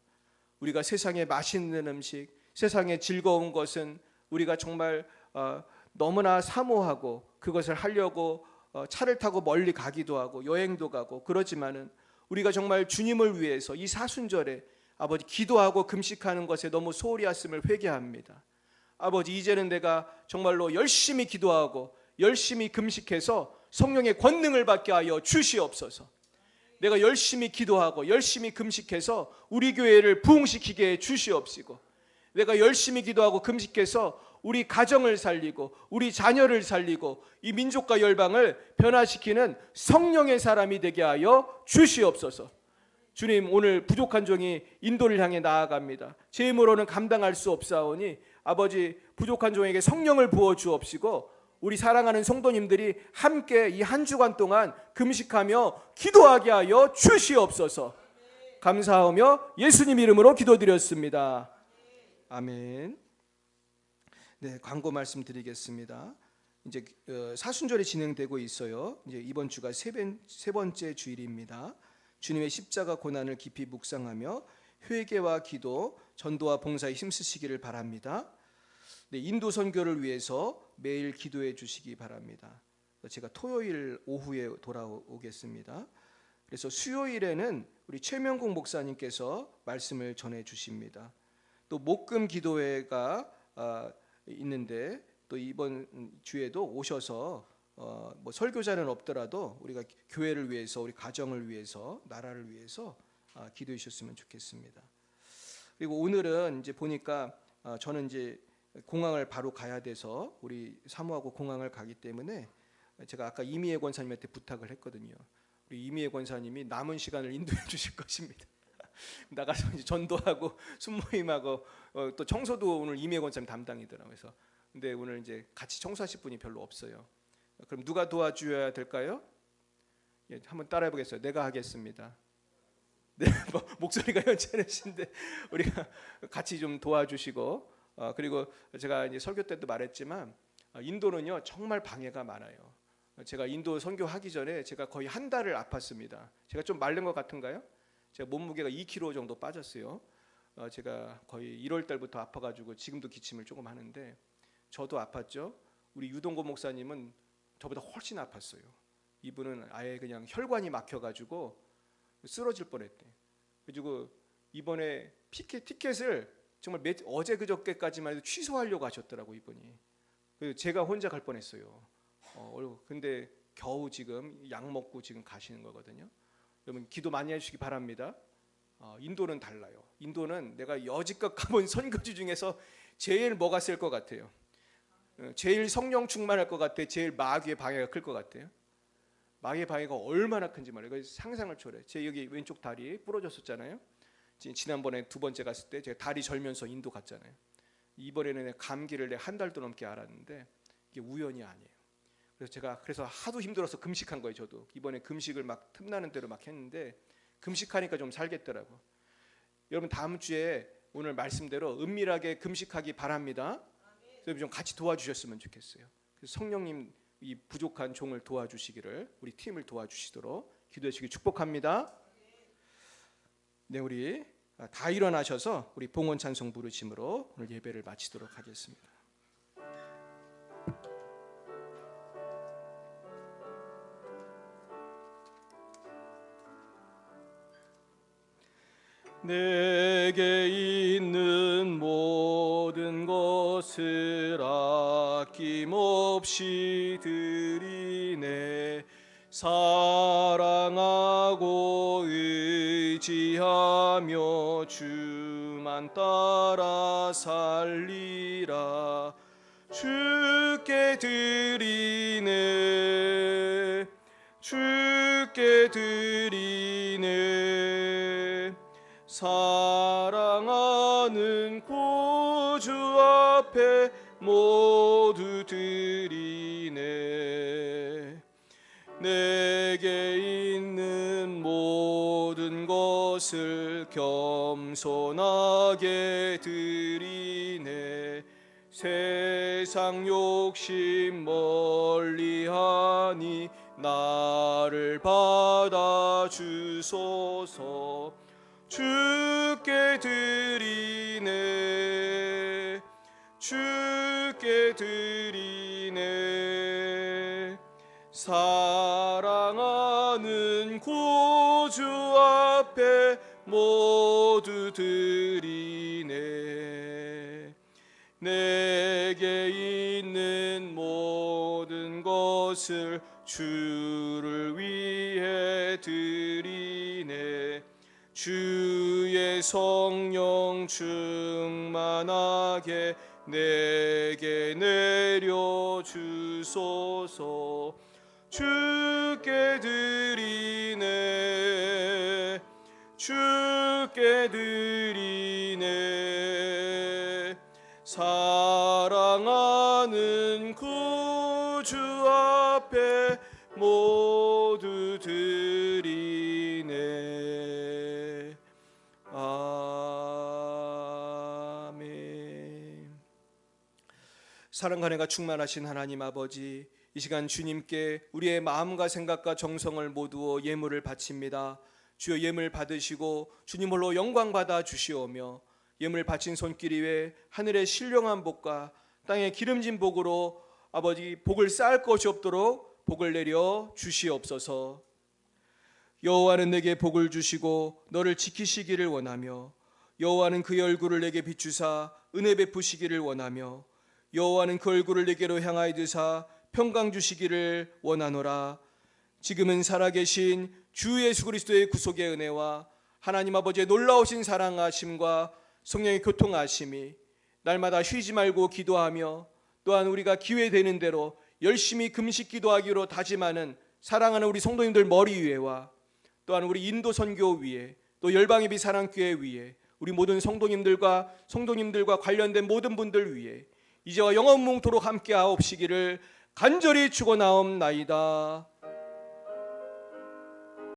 Speaker 1: 우리가 세상에 맛있는 음식, 세상에 즐거운 것은 우리가 정말 너무나 사모하고 그것을 하려고 차를 타고 멀리 가기도 하고 여행도 가고, 그러지만은 우리가 정말 주님을 위해서 이 사순절에 아버지 기도하고 금식하는 것에 너무 소홀히 했음을 회개합니다. 아버지, 이제는 내가 정말로 열심히 기도하고 열심히 금식해서 성령의 권능을 받게 하여 주시옵소서. 내가 열심히 기도하고 열심히 금식해서 우리 교회를 부흥시키게 해 주시옵시고, 내가 열심히 기도하고 금식해서 우리 가정을 살리고 우리 자녀를 살리고 이 민족과 열방을 변화시키는 성령의 사람이 되게 하여 주시옵소서. 주님, 오늘 부족한 종이 인도를 향해 나아갑니다. 제 힘으로는 감당할 수 없사오니 아버지, 부족한 종에게 성령을 부어 주옵시고 우리 사랑하는 성도님들이 함께 이 한 주간 동안 금식하며 기도하게 하여 주시옵소서. 감사하며 예수님 이름으로 기도드렸습니다. 아멘. 네, 광고 말씀드리겠습니다. 이제 사순절이 진행되고 있어요. 이제 이번 주가 세 번째 주일입니다. 주님의 십자가 고난을 깊이 묵상하며 회개와 기도, 전도와 봉사에 힘쓰시기를 바랍니다. 네, 인도 선교를 위해서 매일 기도해 주시기 바랍니다. 제가 토요일 오후에 돌아오겠습니다. 그래서 수요일에는 우리 최명국 목사님께서 말씀을 전해 주십니다. 또 목금 기도회가 있는데 또 이번 주에도 오셔서 뭐 설교자는 없더라도 우리가 교회를 위해서, 우리 가정을 위해서, 나라를 위해서 기도해 주셨으면 좋겠습니다. 그리고 오늘은 이제 보니까 저는 이제 공항을 바로 가야 돼서 우리 사모하고 공항을 가기 때문에 제가 아까 이미애 권사님한테 부탁을 했거든요. 우리 이미애 권사님이 남은 시간을 인도해 주실 것입니다. 나가서 이제 전도하고 순모임하고 또 청소도 오늘 이미애 권사님 담당이더라고요. 그래서 근데 오늘 이제 같이 청소하실 분이 별로 없어요. 그럼 누가 도와줘야 될까요? 예, 한번 따라해 보겠어요. 내가 하겠습니다. 네, 목소리가 연찮으신데 우리가 같이 좀 도와주시고 그리고 제가 이제 설교 때도 말했지만 인도는요 정말 방해가 많아요. 제가 인도 선교하기 전에 제가 거의 한 달을 아팠습니다. 제가 좀 마른 것 같은가요? 제가 몸무게가 2kg 정도 빠졌어요. 제가 거의 1월 달부터 아파가지고 지금도 기침을 조금 하는데 저도 아팠죠. 우리 유동고 목사님은 저보다 훨씬 아팠어요. 이분은 아예 그냥 혈관이 막혀가지고 쓰러질 뻔했대. 그리고 이번에 티켓을 정말 어제 그저께까지만 해도 취소하려고 하셨더라고 이분이. 제가 혼자 갈 뻔했어요. 근데 겨우 지금 약 먹고 지금 가시는 거거든요. 여러분 기도 많이 해주시기 바랍니다. 인도는 달라요. 인도는 내가 여지껏 가본 선교지 중에서 제일 뭐가 셀 것 같아요. 제일 성령 충만할 것 같아. 제일 마귀의 방해가 클 것 같아요. 마귀의 방해가 얼마나 큰지 말이에요. 상상을 초월해. 제 여기 왼쪽 다리 부러졌었잖아요. 지난번에 두 번째 갔을 때 제가 다리 절면서 인도 갔잖아요. 이번에는 감기를 한 달도 넘게 앓았는데 이게 우연이 아니에요. 그래서 하도 힘들어서 금식한 거예요. 저도 이번에 금식을 막 틈나는 대로 막 했는데 금식하니까 좀 살겠더라고. 여러분 다음 주에 오늘 말씀대로 은밀하게 금식하기 바랍니다. 여러분 좀 같이 도와주셨으면 좋겠어요. 그래서 성령님 이 부족한 종을 도와주시기를 우리 팀을 도와주시도록 기도해 주시기 축복합니다. 네, 우리 다 일어나셔서 우리 봉헌 찬송 부르심으로 오늘 예배를 마치도록 하겠습니다. 내게 있는 모든 것을 아낌없이 드리네. 사랑하고 의지하며 주만 따라 살리라. 주께 드리네. 주께 드리네. 사랑하는 구주 앞에 모두 드리네. 내게 있는 모든 것을 겸손하게 드리네. 세상 욕심 멀리하니 나를 받아 주소서. 주께 드리네. 주께 드리네. 사랑하는 구주 앞에 모두 드리네. 내게 있는 모든 것을 주를 위해 드리네. 주의 성령 충만하게 내게 내려 주소서. 주께 드리네. 주께 드리네. 사랑하는 구주 앞에 모두 드리네. 아멘. 사랑과 은혜가 충만하신 하나님 아버지, 이 시간 주님께 우리의 마음과 생각과 정성을 모두어 예물을 바칩니다. 주여 예물 받으시고 주님 홀로 영광 받아 주시오며 예물 바친 손길 위에 하늘의 신령한 복과 땅의 기름진 복으로 아버지 복을 쌓을 것이 없도록 복을 내려 주시옵소서. 여호와는 내게 복을 주시고 너를 지키시기를 원하며 여호와는 그의 얼굴을 내게 비추사 은혜 베푸시기를 원하며 여호와는 그 얼굴을 내게로 향하여 드사 평강 주시기를 원하노라. 지금은 살아계신 주 예수 그리스도의 구속의 은혜와 하나님 아버지의 놀라우신 사랑하심과 성령의 교통하심이 날마다 쉬지 말고 기도하며 또한 우리가 기회 되는 대로 열심히 금식 기도하기로 다짐하는 사랑하는 우리 성도님들 머리 위에와 또한 우리 인도 선교 위에 또 열방예비 사랑교회 위에 우리 모든 성도님들과 관련된 모든 분들 위에 이제와 영원문토록 함께 하옵시기를 간절히 축원하옵나이다.